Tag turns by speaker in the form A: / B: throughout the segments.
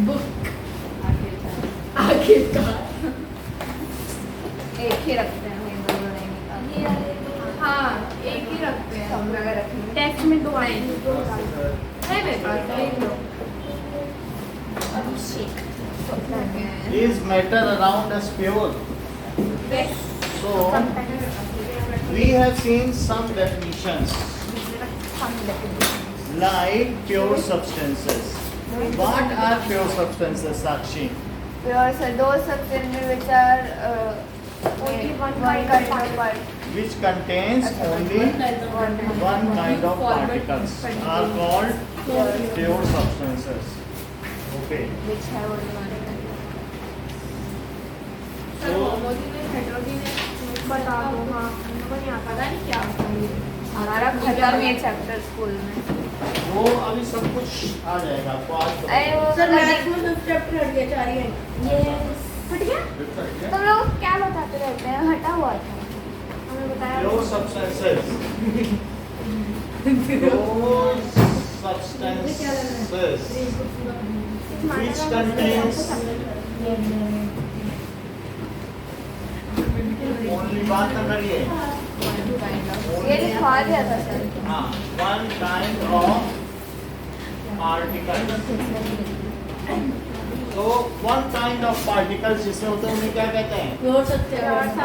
A: Book
B: आखिरकार
C: एक ही रखते हैं, ये दोनों नहीं निकालते।
B: हाँ एक ही रखते हैं।
C: सब जगह रखेंगे।
A: टेक्स्ट में दो आए
B: है मेरे पास एक लो।
D: Is matter around us pure? So we have seen some definitions like pure substances. What are pure substances, Sakshi?
C: Pure से दो substances which are only one kind of part.
D: Which contains only one kind of particles are called pure substances. Okay.
C: Which have only one kind.
B: Sir homogeneous heterogeneous बता दो। हाँ हमको नहीं आता, पता नहीं क्या होता है ये।
C: हमारा खत्म ये चैप्टर स्कूल में।
D: वो अभी सब कुछ आ जाएगा आपको आज।
C: अरे वो
B: सर मैथ्स में तो चैप्टर हट गया, 4 ही है।
C: ये
B: हट गया?
C: तुम लोग क्या बताते रहते हैं? हटा हुआ था, हमें बताया।
D: Pure substances. Pure substances which contains only बात कर रही है।
C: ये लिखवा दिया था सर।
D: हाँ, one kind of particles. तो one kind of particles जिसमें होते हैं उन्हें क्या कहते हैं?
B: प्योर सत्य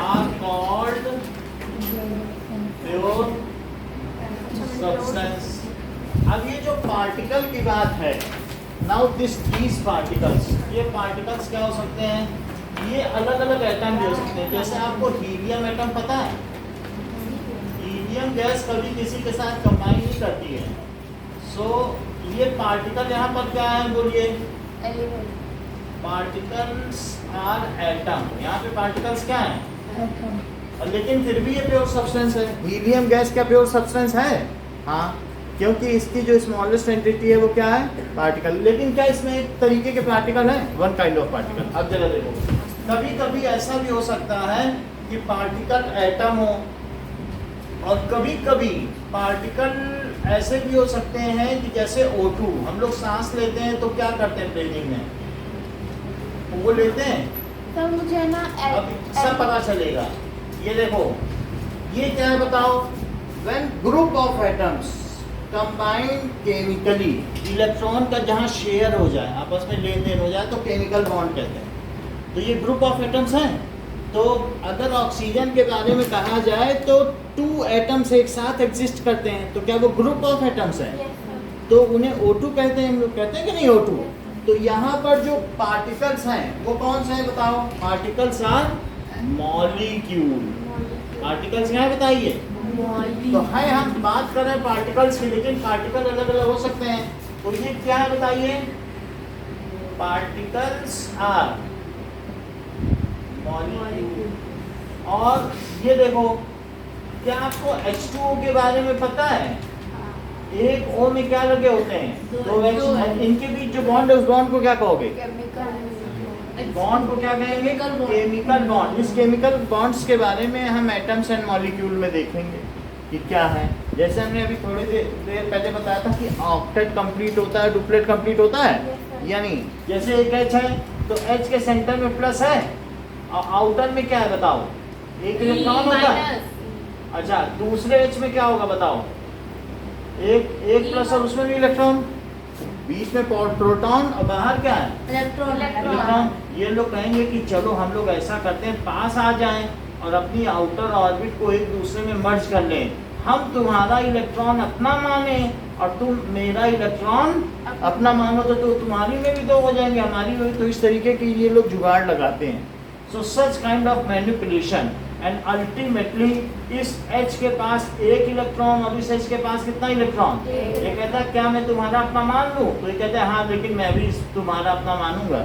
D: Are called pure substance. अब ये जो पार्टिकल की बात है, नाउ these particles, ये पार्टिकल्स क्या हो सकते हैं? ये अलग अलग एटम भी हो सकते हैं। जैसे आपको हीलियम एटम पता है? हीलियम गैस कभी किसी के साथ कंबाइन नहीं करती है। सो ये पार्टिकल यहाँ पर क्या है बोलिए? Particles are atom. यहाँ पे पार्टिकल्स क्या है? और लेकिन फिर भी ये प्योर सब्सटेंस है। हीलियम गैस क्या प्योर सब्सटेंस है? हाँ, क्योंकि इसकी जो स्मॉलेस्ट एंटिटी है वो क्या है? पार्टिकल। लेकिन क्या इसमें एक तरीके के पार्टिकल है? One kind of particle. अब जरा देखो, कभी कभी ऐसा भी हो सकता है कि पार्टिकल एटम हो, और कभी कभी पार्टिकल ऐसे भी हो सकते हैं कि जैसे O2, हम लोग सांस लेते हैं तो क्या करते हैं ब्रीदिंग में? वो लेते हैं।
C: सर मुझे ना
D: अब सब पता चलेगा। ये देखो, ये क्या है बताओ? When group of atoms combine chemically, electron का जहाँ शेयर हो जाए, आपस में लेन देन हो जाए तो केमिकल बॉन्ड कहते हैं। तो ये ग्रुप ऑफ एटम्स हैं। तो अगर ऑक्सीजन के बारे में कहा जाए तो 2 एटम्स एक साथ एग्जिस्ट करते हैं, तो क्या वो ग्रुप ऑफ एटम्स हैं? तो उन्हें O2 कहते हैं। हम लोग कहते हैं कि नहीं O2? तो यहाँ पर जो पार्टिकल्स हैं वो कौन से हैं बताओ? Particles are molecule. पार्टिकल्स क्या है बताइए? तो है, हम बात कर रहे हैं पार्टिकल्स की, लेकिन पार्टिकल अलग अलग हो सकते हैं। तो ये क्या है बताइए? Particles are molecule. और ये देखो, क्या आपको H2O के बारे में पता है? एक O में क्या लगे होते हैं? 2 H। इनके बीच जो बॉन्ड है उस बॉन्ड को क्या कहोगे? बॉन्ड को क्या कहेंगे? Chemical bond. इस केमिकल बॉन्ड्स के बारे में हम एटम्स एंड मॉलिक्यूल में देखेंगे कि क्या है। जैसे हमने अभी थोड़ी देर पहले बताया था कि ऑक्टेट कंप्लीट होता है, डुप्लेट कंप्लीट होता है, यानी जैसे एक H है तो H के सेंटर में प्लस है और आउटर में क्या है बताओ? एक इलेक्ट्रॉन होता है। अच्छा, दूसरे H में क्या होगा बताओ? एक प्लस और उसमें भी इलेक्ट्रॉन, बीच में प्रोटॉन और बाहर क्या है? इलेक्ट्रॉन। ये लोग कहेंगे कि चलो हम लोग ऐसा करते हैं, पास आ जाएं और अपनी आउटर ऑर्बिट को एक दूसरे में मर्ज कर लें। हम तुम्हारा इलेक्ट्रॉन अपना माने और तुम मेरा इलेक्ट्रॉन अपना मानो, तो तुम्हारी में भी 2 हो जाएंगे, हमारी में भी। तो इस तरीके की ये लोग जुगाड़ लगाते हैं। So such kind of manipulation and ultimately इस H के पास एक इलेक्ट्रॉन और इस H के पास कितना इलेक्ट्रॉन? ये कहता है क्या मैं तुम्हारा अपना मान लूँ? तो ये कहता है हाँ, लेकिन मैं भी तुम्हारा अपना मानूंगा।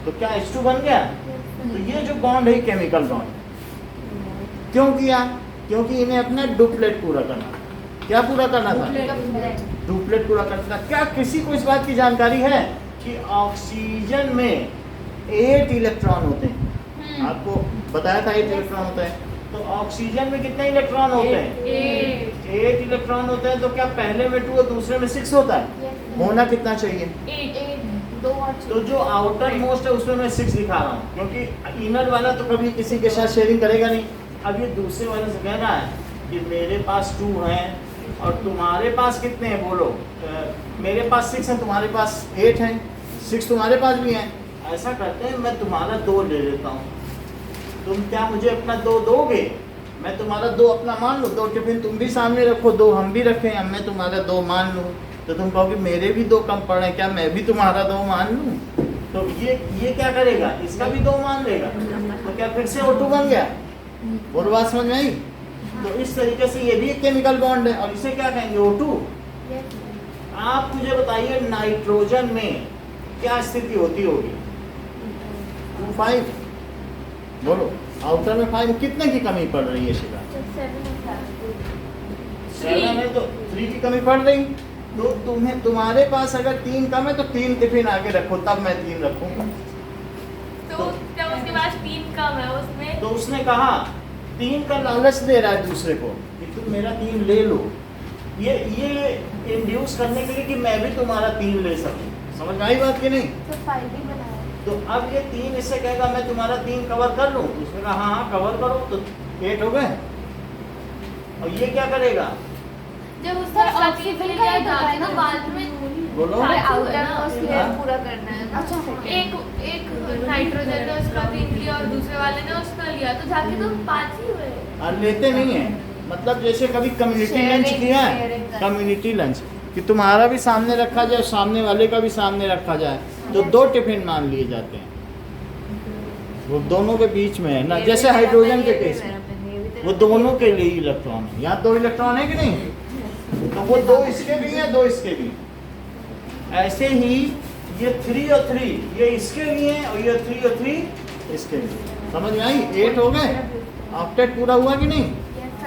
D: तो क्या H2 बन गया? तो ये जो बॉन्ड है केमिकल बॉन्ड। क्यों किया? क्योंकि इन्हें अपना डुप्लेट पूरा करना। क्या पूरा करना था? डुप्लेट पूरा करना था। क्या किसी को इस बात की जानकारी है कि ऑक्सीजन में 8 इलेक्ट्रॉन होते हैं? आपको बताया था 8 इलेक्ट्रॉन होता है। तो ऑक्सीजन में कितने इलेक्ट्रॉन होते हैं? 8 इलेक्ट्रॉन होते हैं। तो क्या पहले में 2 और दूसरे में 6 होता है? होना कितना चाहिए?
B: 8
D: तो जो आउटर मोस्ट है उसमें मैं 6 दिखा रहा हूँ, क्योंकि इनर वाला तो कभी किसी के साथ शेयरिंग करेगा नहीं। अब ये दूसरे वाले से कहना है कि मेरे पास 2 हैं और तुम्हारे पास कितने हैं बोलो। मेरे पास 6 हैं, तुम्हारे पास 8 हैं, 6 तुम्हारे पास भी हैं। ऐसा करते हैं, मैं तुम्हारा 2 ले लेता हूँ, तुम क्या मुझे अपना 2 दोगे? मैं तुम्हारा 2 अपना मान लूँ, 2 टिफिन तुम भी सामने रखो, 2 हम भी रखें। अब मैं तुम्हारा 2 मान लूँ तो तुम कहोगे मेरे भी 2 कम पड़ रहे हैं, क्या मैं भी तुम्हारा 2 मान लूँ? तो ये क्या करेगा? इसका भी 2 मान लेगा। तो क्या फिर से O2 बन गया? और बात समझ में आई? तो इस तरीके से ये भी एक केमिकल बॉन्ड है और इसे क्या कहेंगे? O2। आप मुझे बताइए नाइट्रोजन में क्या स्थिति होती होगी? 2,5 बोलो। आउटर में 5, कितने की कमी पड़ रही है शिवा? 7 है तो 3 की कमी पड़ रही। तो तुम्हारे पास अगर 3 कम है तो 3 टिफिन आगे रखो, तब मैं 3 रखूंगा।
B: तो जब उसके पास 3 कम है उसमें,
D: तो उसने कहा 3 का लालच दे रहा है दूसरे को कि तुम मेरा 3 ले लो, ये इंड्यूस करने के लिए कि मैं भी तुम्हारा 3 ले सकूं। समझ में आई बात की नहीं?
C: तो 5 भी बनाया।
D: तो अब ये 3 इससे कहेगा मैं तुम्हारा 3 कवर कर लूं, उसने कहा हाँ कवर करो, तो 8 हो गए। और ये क्या करेगा?
B: जब उसका ऑक्सीजन का जाके ना बाद में
D: बोलो।
C: आउटर मोस्ट लेयर पूरा करना है। अच्छा,
B: एक नाइट्रोजन ने उसका 3 लिया और दूसरे वाले ने उसका लिया, तो जाके तो 5 ही हुए।
D: और लेते नहीं है, मतलब जैसे कभी कम्युनिटी लंच किया है, कम्युनिटी लंच कि तुम्हारा भी सामने रखा जाए, सामने वाले का भी सामने रखा जाए, तो 2 टिफिन मान लिए जाते हैं। वो दोनों के बीच में है ना, जैसे हाइड्रोजन के केस में वो दोनों के लिए इलेक्ट्रॉन है। यहाँ 2 इलेक्ट्रॉन है कि नहीं? तो वो 2 इसके भी हैं, 2 इसके भी। ऐसे ही ये 3 और 3 ये इसके लिए हैं और ये 3 और 3 इसके लिए। समझ में आई? 8 हो गए। ऑक्टेट पूरा हुआ कि नहीं?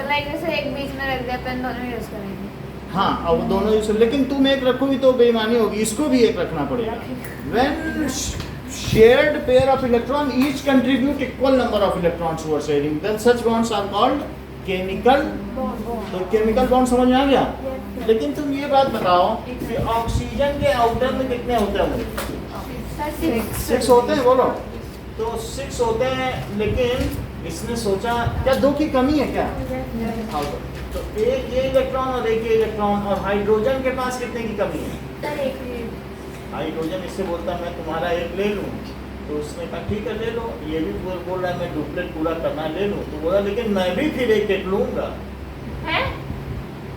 C: लाइक जैसे एक बीच में रख दिया, पेन दोनों यूज करेंगे।
D: हाँ, अब दोनों यूज, लेकिन तुम एक रखोगी तो बेईमानी होगी, इसको भी एक रखना पड़ेगा। When shared pair of electron each contribute equal number of electrons towards sharing, then such bonds are called chemical। तो केमिकल बॉन्ड समझ में आ गया? लेकिन तुम ये बात बताओ कि ऑक्सीजन के आउटर में कितने होते होंगे? 6 होते हैं बोलो। तो 6 होते हैं, लेकिन इसने सोचा क्या 2 की कमी है क्या? तो एक ये इलेक्ट्रॉन और एक ये इलेक्ट्रॉन, और हाइड्रोजन के पास कितने की कमी है? हाइड्रोजन इससे बोलता है मैं तुम्हारा 1 ले लूं, तो उसने कहा ठीक है ले लो। ये भी बोल रहा है मैं डुप्लेट पूरा करना है, ले लूं। तो बोला लेकिन मैं भी फिर 1 लूंगा,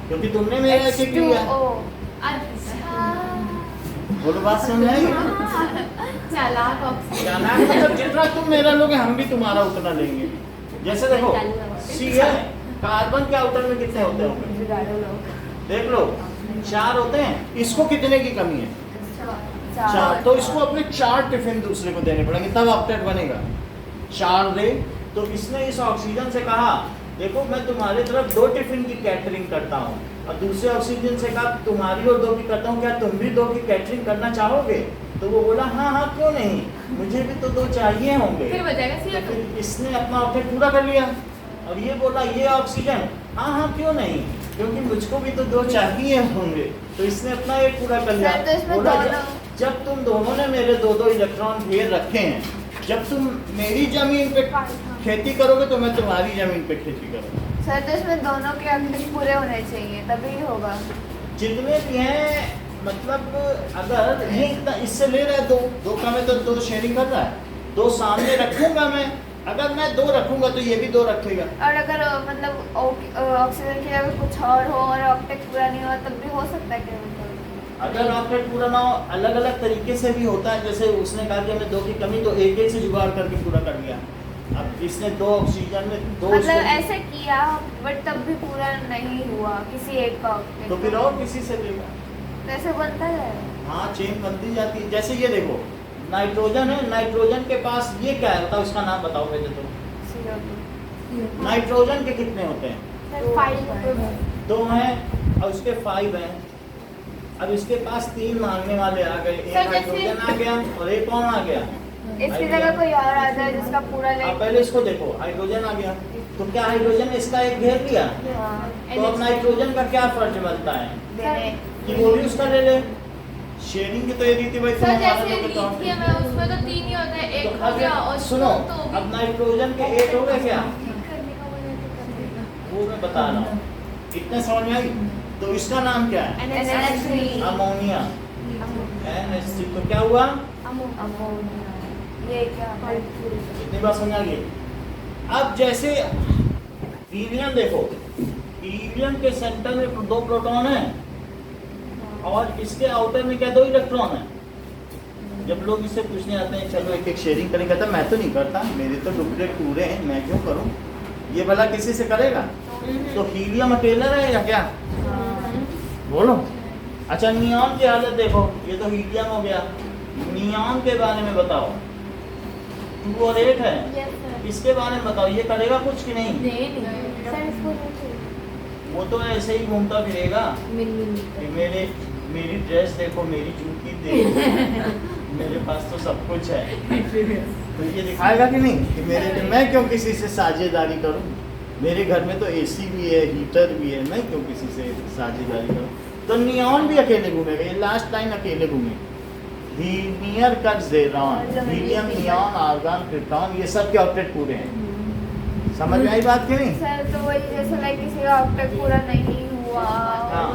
D: क्योंकि तुमने मेरा 1 लिया। बोलो बात समझ आई?
B: चालाक ऑक्सीजन।
D: चालाक मतलब जितना तुम मेरा लोगे हम भी तुम्हारा उतना लेंगे। जैसे देखो सी है, कार्बन के आउटर में कितने होते होंगे? देख लो 4 होते हैं। इसको कितने की कमी है? 4। तो इसको अपने 4 टिफिन दूसरे को देने पड़ेंगे, तब ऑक्टेट बनेगा। 4 दे। तो इसने इस ऑक्सीजन से कहा देखो मैं तुम्हारी तरफ 2 टिफिन की कैटरिंग करता हूँ, और दूसरे ऑक्सीजन से कहा तुम्हारी और 2 की करता हूँ, क्या तुम भी 2 की कैटरिंग करना चाहोगे? तो वो बोला हाँ हाँ क्यों नहीं, मुझे भी तो 2 चाहिए होंगे।
B: फिर बचेगा
D: तो फिर इसने अपना ऑक्टेट पूरा कर लिया। और ये बोला ये ऑक्सीजन हाँ हाँ क्यों नहीं, क्योंकि मुझको भी तो 2 चाहिए होंगे। तो इसने अपना 1 पूरा कर लिया। बोला जब तुम दोनों ने मेरे 2-2 इलेक्ट्रॉन घेर रखे हैं, जब तुम मेरी जमीन पे खेती करोगे तो मैं तुम्हारी जमीन पे खेती करूँगा।
C: सर तो इसमें दोनों के अंक पूरे होने चाहिए तभी होगा।
D: जितने भी हैं, मतलब अगर ये इतना इससे ले रहा है 2 का, मैं तो 2 शेयरिंग कर रहा है, 2 सामने रखूंगा मैं। अगर मैं 2 रखूंगा तो ये भी 2 रखेगा।
C: और अगर मतलब ऑक्सीजन की जगह कुछ और हो और ऑक्टेट पूरा नहीं हो तब भी हो सकता है केमिकल।
D: अगर ऑक्टेट पूरा ना हो, अलग अलग तरीके से भी होता है। जैसे उसने कहा कि हमें 2 की कमी, तो 1 से जुगाड़ करके पूरा कर लिया। अब इसने 2 ऑक्सीजन में 2
C: मतलब ऐसे किया बट तब भी पूरा नहीं हुआ किसी एक का ऑक्टेट।
D: तो फिर और किसी से लेगा,
C: तो ऐसे बनता है।
D: हाँ चेन बनती जाती है। जैसे ये देखो नाइट्रोजन है, नाइट्रोजन के पास ये क्या है बताओ, उसका नाम बताओ मुझे। तो नाइट्रोजन के कितने होते हैं? 2 हैं और उसके 5 हैं। अब इसके पास 3 मांगने वाले आ गए, एक हाइड्रोजन आ गया और एक कौन आ गया?
C: इसकी जगह कोई और आ जाए जिसका पूरा ले।
D: पहले इसको देखो, हाइड्रोजन आ गया, तो क्या हाइड्रोजन ने इसका एक घेर लिया,
C: हाँ,
D: तो अब नाइट्रोजन का क्या फर्ज बनता है
C: देने
D: कि वो भी उसका ले ले। शेयरिंग की तो ये रीति भाई
B: सर
D: तुम्हें
B: जैसे
D: मालूम है तो
B: लिथियम है उसमें तो 3 ही होते हैं, एक
D: तो
B: हो गया और
D: सुनो,
B: तो
D: अब नाइट्रोजन के 8 हो गए क्या, वो मैं बता रहा हूँ, इतने समझ में आई। तो इसका नाम क्या है,
C: NH3
D: अमोनिया, NH3। तो क्या हुआ,
C: अमोनिया। ये क्या है?
D: इतनी बात समझ आ गई। अब जैसे हीलियम देखो, हीलियम के सेंटर में 2 प्रोटॉन है और इसके आउटर में क्या 2 इलेक्ट्रॉन है। जब लोग इससे पूछने आते हैं चलो एक एक शेयरिंग करें, कहता मैं तो नहीं करता, मेरे तो डुप्लीकेट पूरे हैं, मैं क्यों करूं, ये भला किसी से करेगा। तो हीलियम अकेला रहेगा क्या, बोलो। अच्छा नियॉन की हालत देखो, ये तो हीलियम हो गया, नियॉन के बारे में बताओ। 2 और 8 है, इसके बारे में बताओ, ये करेगा कुछ कि नहीं। वो तो ऐसे ही घूमता फिरेगा कि मेरी ड्रेस देखो, मेरी जूती देखो, मेरे पास तो सब कुछ है, तो ये दिखाएगा कि नहीं कि मैं क्यों किसी से साझेदारी करूं, मेरे घर में तो एसी भी है, हीटर भी है, मैं क्यों किसी से साझेदारी करूं। तो नियॉन भी अकेले घूमेगा, ये लास्ट टाइम अकेले घूमे। हीलियर का ज़ेरॉन, हीलियम, नियॉन, आर्गन, क्रिप्टॉन, ये सब के ऑक्टेट पूरे हैं। समझ में आई बात कि नहीं।
C: सर तो वही जैसे लाइक किसी का ऑक्टेट पूरा नहीं हुआ
D: हाँ।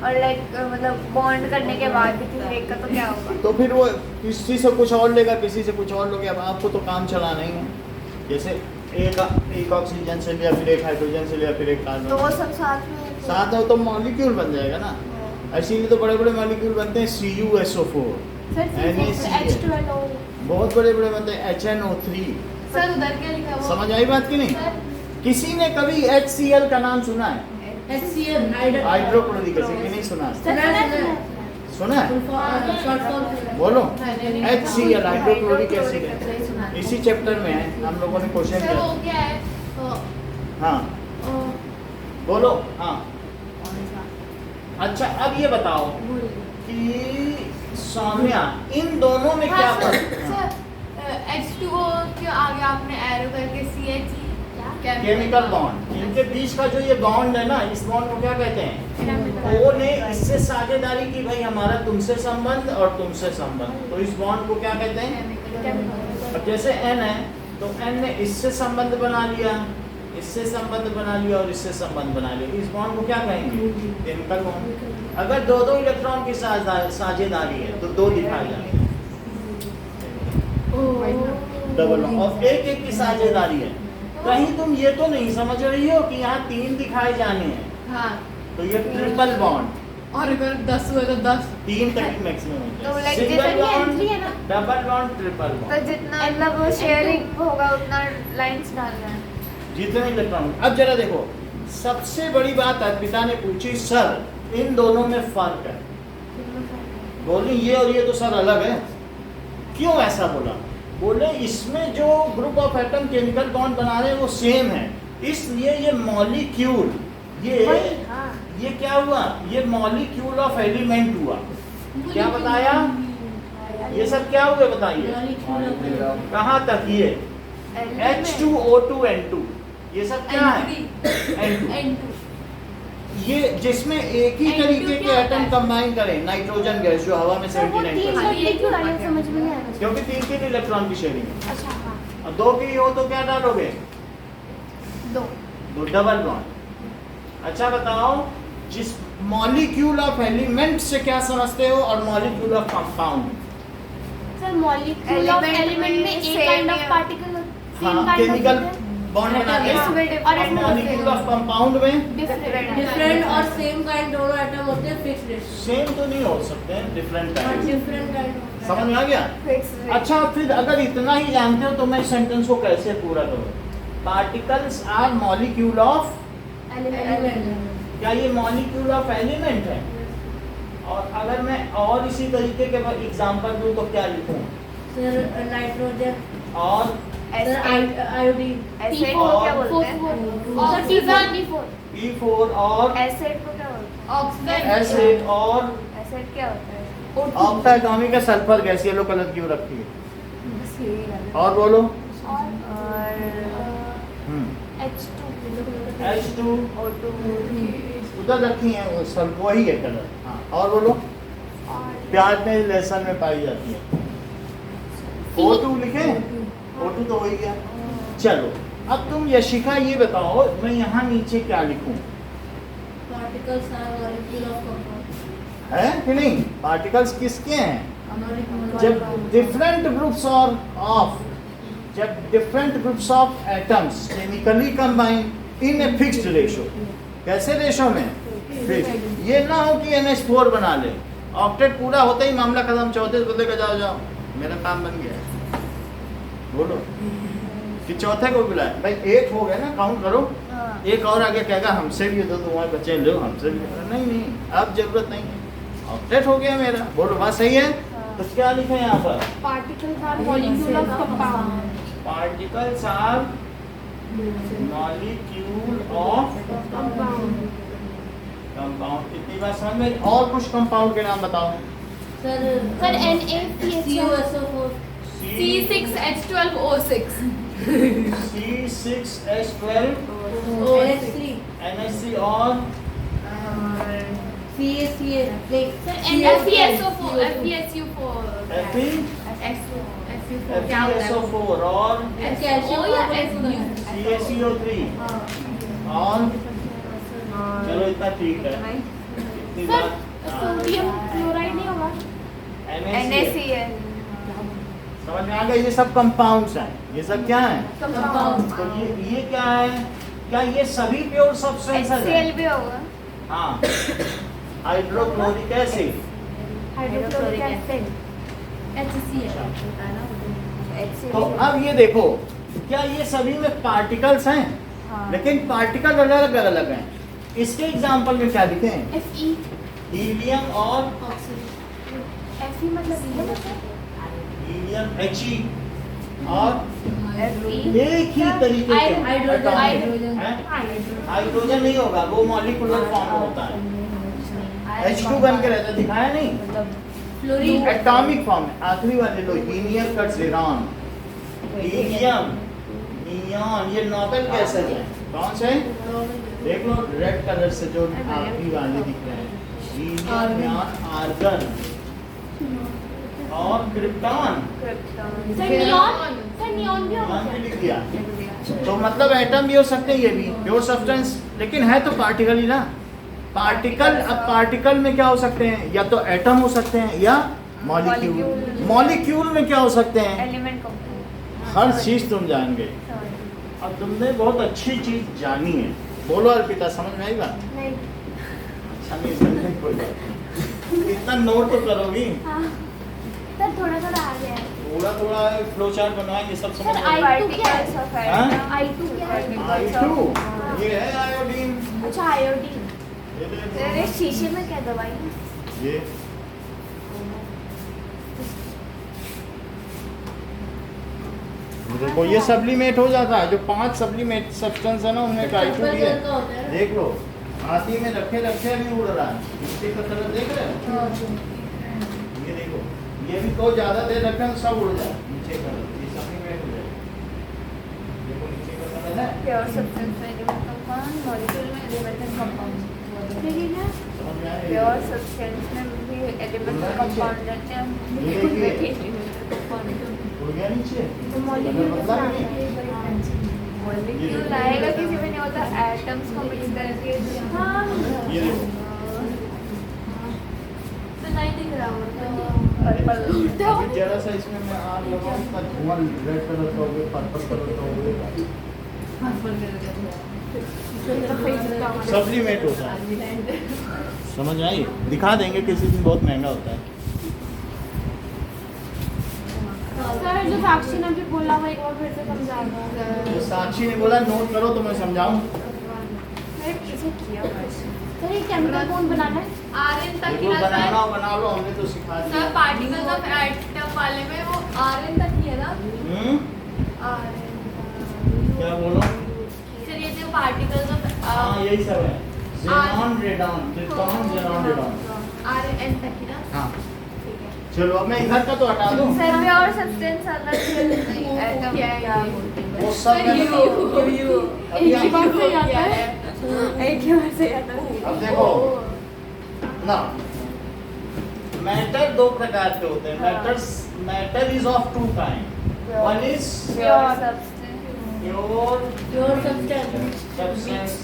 C: और लाइक मतलब बॉन्ड करने के बाद भी किसी एक का तो क्या होगा।
D: तो फिर वो किसी से कुछ और लेगा, किसी से कुछ और लोगे, अब आपको तो काम चलाना ही है। जैसे एक ऑक्सीजन से लिया, फिर एक हाइड्रोजन से लिया, फिर एक
C: तो वो
D: कार्बन,
C: सब साथ में है।
D: साथ हो तो मॉलिक्यूल बन जाएगा ना। इसीलिए तो बड़े बड़े मॉलिक्यूल बनते हैं, CuSO4, NaCl, बहुत बड़े बड़े बनते हैं, HNO3।
B: सर उधर क्या लिखा हुआ,
D: समझ आई बात कि नहीं। किसी ने कभी HCl का नाम सुना है,
A: HCl
D: हाइड्रोक्लोरिक एसिड, नहीं सुना, सुना है,
A: शॉर्ट फॉर्म
D: बोलो। HCl हाइड्रोक्लोरिक एसिड है, इसी चैप्टर में है, हम लोगों ने क्वेश्चन
B: सर
D: किया।
B: वो क्या है,
D: हाँ बोलो। हाँ अच्छा, अब ये बताओ कि सौम्या इन दोनों में क्या फर्क है।
B: सर H2O के आगे आपने एरो करके CH क्या
D: केमिकल बॉन्ड, इनके बीच का जो ये बॉन्ड है ना, इस बॉन्ड को क्या कहते हैं। ओ ने इससे साझेदारी की, भाई हमारा तुमसे संबंध और तुमसे संबंध, तो इस बॉन्ड को क्या कहते हैं। अब जैसे N है तो N ने इससे संबंध बना लिया, इससे संबंध बना लिया और इससे संबंध बना लिया, इस बॉन्ड को क्या कहेंगे, केमिकल बॉन्ड। अगर 2 इलेक्ट्रॉन की साझेदारी है तो 2 दिखाए जाते हैं, डबल बॉन्ड, और एक की साझेदारी है। कहीं तुम ये तो नहीं समझ रही हो कि यहाँ 3 दिखाए जाने हैं,
B: हाँ,
D: तो ये ट्रिपल बॉन्ड,
B: और अगर 10 हुए तो 10
D: 3 तक मैक्सिमम
C: तो
D: है।
C: like
D: सिंगल
C: जैसे कि
D: बॉन्ड,
C: entry है ना?
D: डबल बॉन्ड, ट्रिपल
C: तो
D: बॉन्ड,
C: जितना मतलब शेयरिंग होगा उतना लाइंस डालना है।
D: जितने इलेक्ट्रॉन। अब जरा देखो, सबसे बड़ी बात अर्पिता ने पूछी, सर इन दोनों में फर्क है, बोली ये और ये तो सर अलग है, क्यों ऐसा बोला। बोले इसमें जो group of atom chemical bond बना रहे हैं वो सेम है, इसलिए ये मॉलिक्यूल, ये क्या हुआ, ये मॉलिक्यूल ऑफ एलिमेंट हुआ। क्या बताया, ये सब क्या हुए बताइए, कहाँ तक, ये H2O2N2, ये सब क्या है, N2। ये जिसमें एक ही
B: N2
D: तरीके के
B: क्या होता
D: एटम
B: है?
D: कंबाइन करें, नाइट्रोजन गैस जो हवा में 79%,
C: समझ में नहीं आया।
D: क्योंकि 3 इलेक्ट्रॉन की शेयरिंग है।
C: अच्छा हाँ,
D: और 2 की हो तो क्या डालोगे,
C: 2
D: डबल बॉन्ड। अच्छा बताओ, जिस मॉलिक्यूल ऑफ एलिमेंट से क्या समझते हो और molecule of compound.
E: Sir molecule of element में एक काइंड ऑफ पार्टिकल
D: हाँ, केमिकल बॉन्ड बनाते हैं, और मॉलिक्यूल ऑफ कंपाउंड में
A: डिफरेंट और सेम काइंड दोनों एटम होते हैं, फिक्स्ड
D: सेम तो नहीं हो सकते हैं, डिफरेंट टाइप।
A: Different kind.
D: समझ में आ गया। अच्छा, फिर अगर इतना ही जानते हो तो मैं इस सेंटेंस को कैसे पूरा करूँ। पार्टिकल्स आर मॉलिक्यूल ऑफ, क्या ये मॉलिक्यूल ऑफ एलिमेंट है। और अगर मैं और इसी तरीके के एग्जांपल दूं तो क्या लिखूं,
A: सर नाइट्रोजन
D: और
A: आयोडीन,
C: एसिड को क्या बोलते हैं,
E: और T4
D: P4 और
C: एसिड को क्या बोलते हैं,
B: ऑक्सीजन
D: एसिड और
C: एसिड क्या होता है,
D: ऑक्टा एटॉमिक है, सल्फर गैस येलो कलर क्यों रखी है।
C: बस यही है।
D: और बोलो।
C: और
D: H2 उधर रखी है वो सब वही है कलर। हाँ और बोलो प्याज में लहसुन में पाई जाती है। O2 लिखे? O2 तो वही है। चलो अब तुम यशिका ये बताओ मैं यहाँ नीचे क्या लिखूं?
A: Particles are molecule of compound.
D: है कि नहीं? पार्टिकल्स किसके हैं? जब different groups of atoms chemically combine in a fixed ratio. कैसे रेशो में? फिक्स्ड। ये ना हो कि NH4 बना ले, ऑक्टेट पूरा होता ही मामला खत्म, चौथे बदले का जाओ जाओ मेरा काम बन गया। बोलो कि चौथे को बुलाए भाई, एक हो गया ना, काउंट करो। एक और आगे कहेगा हमसे भी दो, तुम्हारे बच्चे लो हमसे भी। नहीं अब जरूरत नहीं है, ऑक्टेट हो गया मेरा। बोलो बात सही है? तो क्या लिखे यहाँ पर?
B: Particles are molecule of compound.
D: Particles are molecule of compound. इतनी बात समझ में? और कुछ कंपाउंड के नाम बताओ।
A: Sir
E: NaCl.
B: C6H12O6.
D: C6H12
A: OH3
D: NH3 और
A: CaCl like
B: FeSO4. FeSU4. क्या होता है?
D: FeSO4 और
A: calcium
B: या
A: carbonate
D: CaCO3 और चलो इतना ठीक है। इतनी
B: सर
D: बात।
B: सोडियम क्लोराइड नहीं होगा?
C: NaCl
D: समझ में आ गया? ये सब कंपाउंड्स हैं। ये सब क्या है?
A: compound.
D: तो ये क्या है? क्या ये सभी प्योर सब्सटेंसेस हैं?
C: HCl भी होगा।
D: हाँ हाइड्रोक्लोरिक एसिड।
B: Hydrochloric acid.
D: तो अब ये देखो क्या ये सभी में पार्टिकल्स हैं?
C: हाँ।
D: लेकिन पार्टिकल अलग अलग हैं। इसके एग्जांपल में क्या लिखे हैं?
B: Fe.
D: हीलियम और
B: Fe मतलब ये होता है?
D: हीलियम He और
C: Fe
D: एक ही तरीके के
A: हाइड्रोजन
D: atomic
A: हाइड्रोजन
D: हैं? हाइड्रोजन नहीं होगा, वो मॉलिक्यूलर फॉर्म में होता है। H2 बन के रहता है, दिखाया नहीं?
A: फ्लोरीन
D: एटॉमिक फॉर्म में। आखिरी वाले लो हीलियम का ज़ीरॉन, हीलियम, नियॉन, ये नोबेल गैसेज है। कौन से? देख लो रेड कलर से जो आखिरी वाले दिख रहे हैं, हीलियम, नियॉन, आर्गन और क्रिप्टॉन।
B: सर नियॉन भी होगा?
D: नियॉन भी लिख दिया। तो मतलब एटम भी हो सकते हैं, ये भी प्योर सब्सटेंस, लेकिन है तो पार्टिकल ही ना। पार्टिकल, अब पार्टिकल में क्या हो सकते हैं? या तो एटम हो सकते हैं या मॉलिक्यूल। मॉलिक्यूल में क्या हो सकते हैं?
C: Element compound.
D: हर चीज तुम जान गए। अब तुमने बहुत अच्छी चीज जानी है। बोलो अर्पिता, समझ में आएगा?
B: नहीं.
D: अच्छा नहीं समझ कोई बात। इतना नोट तो करोगी।
B: सर थोड़ा थोड़ा आ गया है.
D: थोड़ा फ्लो चार्ट बनवाएंगे, सब समझ
B: सर,
D: में आएगा।
B: I2 क्या है?
D: हाँ?
B: I2 क्या है?
D: I2 ये है आयोडीन।
B: अच्छा आयोडीन.
D: ये देखो।
C: अरे शीशे में क्या दवाई है?
D: ये देखो ये सब्लिमेट हो जाता है। जो 5 सब्लिमेट सब्सटेंस है ना उनमें एक I2 भी है। देख लो हाथी में रखे रखे भी उड़ रहा है। इसके का कलर देख रहे हो? ये देखो ये भी तो ज्यादा देर रखे तो सब उड़ जाए। नीचे कलर ये सब्लिमेट हो जाए। देखो नीचे का कलर है।
C: प्योर सब्सटेंस में एलिमेंट कंपाउंड, मॉलिक्यूल में एलिमेंट कंपाउंड।
B: ठीक है.
D: समझ में आया?
C: प्योर सब्सटेंस में भी एलिमेंट कंपाउंड रहते हैं।
D: ये
C: खुद में
D: देखिए।
C: भी एलिमेंट कंपाउंड।
D: उड़ गया नीचे।
B: तो मॉलिक्यूल
D: मतलब
B: किसका
D: नहीं।
B: है?
C: मॉलिक्यूल आएगा किसी में नहीं होता, एटम्स को मिक्स करके।
B: हाँ.
D: ये देखो
B: तो नहीं दिख रहा
C: पर्पल।
D: अभी जरा सा इसमें मैं आग लगाऊं इसका धुआं रेड कलर का हो गया, पर्पल कलर का हो गया। सब्लिमेट होता है। समझ में आई? दिखा देंगे किसी दिन, बहुत महंगा होता है।
B: सर जो साक्षी ने भी बोला वो एक बार फिर से समझा दो.
D: तो साक्षी ने बोला नोट करो तो मैं समझाऊं।
C: मैंने किसे किया वैसे?
B: सर ये केमिकल कौन बनाना है?
F: आरएन तक ही
D: देखो
F: रहता है.
D: बनाना बना लो, हमने तो सिखा
F: सर
D: दिया।
F: पार्टिकल्स ऑफ एटम वाले में वो आरएन तक ही है ना. आरएन
D: क्या बोलो?
F: सर ये जो पार्टिकल्स ऑफ
D: हाँ यही सब है। Xenon radon, krypton, xenon radon.
F: RN तक ही ना.
D: हाँ
F: ठीक है.
D: चलो अब मैं इधर का तो हटा दूं।
C: सर प्योर सब्सटेंस अलग है, एटम
B: क्या है
C: क्या
B: ये?
C: बोलते
D: वो सब
B: सर,
D: मैं- अभी
B: एक ही बार से
D: आप-
B: आता है, एक ही बार से आता है।
D: अब देखो ना, मैटर दो प्रकार के होते हैं। Matter is of two kind, one is
C: pure substance
D: pure
A: Pure substance.
D: Substance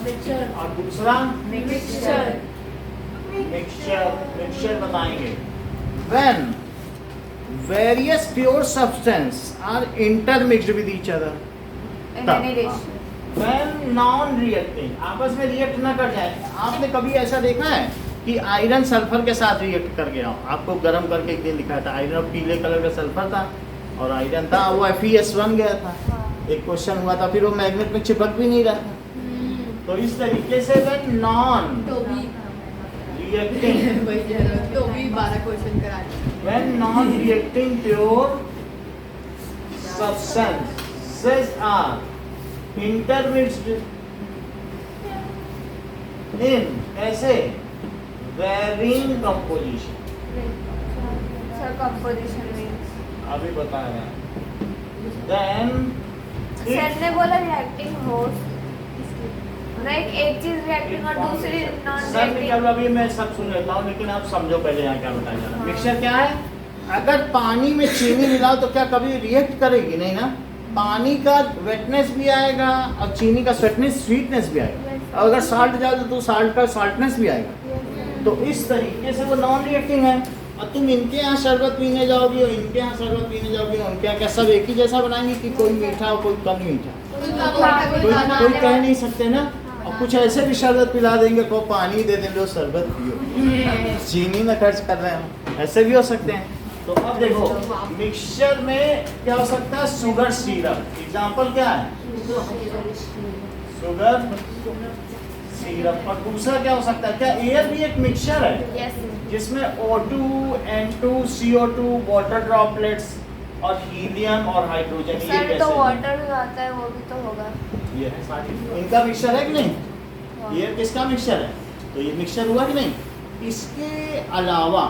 A: Mixture.
D: और दूसरा
A: Mixture.
D: मिक्सचर बताएंगे। When various pure substance are intermixed with each other,
C: in any ratio.
D: when non-reacting, आपस में रिएक्ट ना कर जाए। आपने कभी ऐसा देखा है कि आयरन सल्फर के साथ रिएक्ट कर गया? आपको गर्म करके एक दिन दिखाया था, आयरन पीले कलर का सल्फर था और आयरन था, वो FeS बन गया था। एक क्वेश्चन हुआ था, फिर वो मैग्नेट में चिपक भी नहीं रहा था। तो इस तरीके से when non
F: तो भी
D: reacting,
F: तो भी 12 क्वेश्चन करा दिए।
D: when non-reacting pure substances are intermixed in ऐसे varying composition,
C: sir composition means
D: अभी बता रहे हैं, then
C: सर ने बोला रिएक्टिंग होस्ट, लाइक एक चीज रिएक्टिंग और दूसरी नॉन
D: सर ने क्या
C: रिएक्टिंग।
D: बोला, अभी मैं सब सुन लेता हूँ, लेकिन आप समझो पहले यहाँ क्या बताया जा रहा है। मिक्सचर क्या है? अगर पानी में चीनी मिलाओ तो क्या कभी रिएक्ट करेगी? नहीं ना। पानी का वेटनेस भी आएगा और चीनी का स्वीटनेस भी आएगा। और अगर साल्ट डाल दो तो साल्ट का साल्टनेस भी आएगा। तो इस तरीके से वो नॉन रिएक्टिंग है। और तुम इनके यहाँ शरबत पीने जाओगी और इनके यहाँ शरबत पीने जाओगी, उनके यहाँ क्या सब एक ही जैसा बनाएंगे कि कोई मीठा और कोई कम मीठा? कोई कह नहीं सकते ना। और कुछ ऐसे भी शरबत पिला देंगे, को पानी दे देंगे, शरबत पियो, चीनी ना खर्च कर रहे हैं, ऐसे भी हो सकते हैं। तो अब देखो मिक्सचर में क्या हो सकता है? शुगर सिरप, एग्जांपल क्या है? Sugar syrup. और दूसरा क्या हो सकता है? क्या एयर भी एक मिक्सचर है
C: यस
D: जिसमें O2, N2, CO2, water droplets और हीलियम और हाइड्रोजन, ये
C: सर तो
D: कैसे?
C: वाटर भी आता है, वो भी तो होगा।
D: ये है सारी, इनका मिक्सचर है कि नहीं? ये किसका मिक्सचर है? तो ये मिक्सचर हुआ कि नहीं? इसके अलावा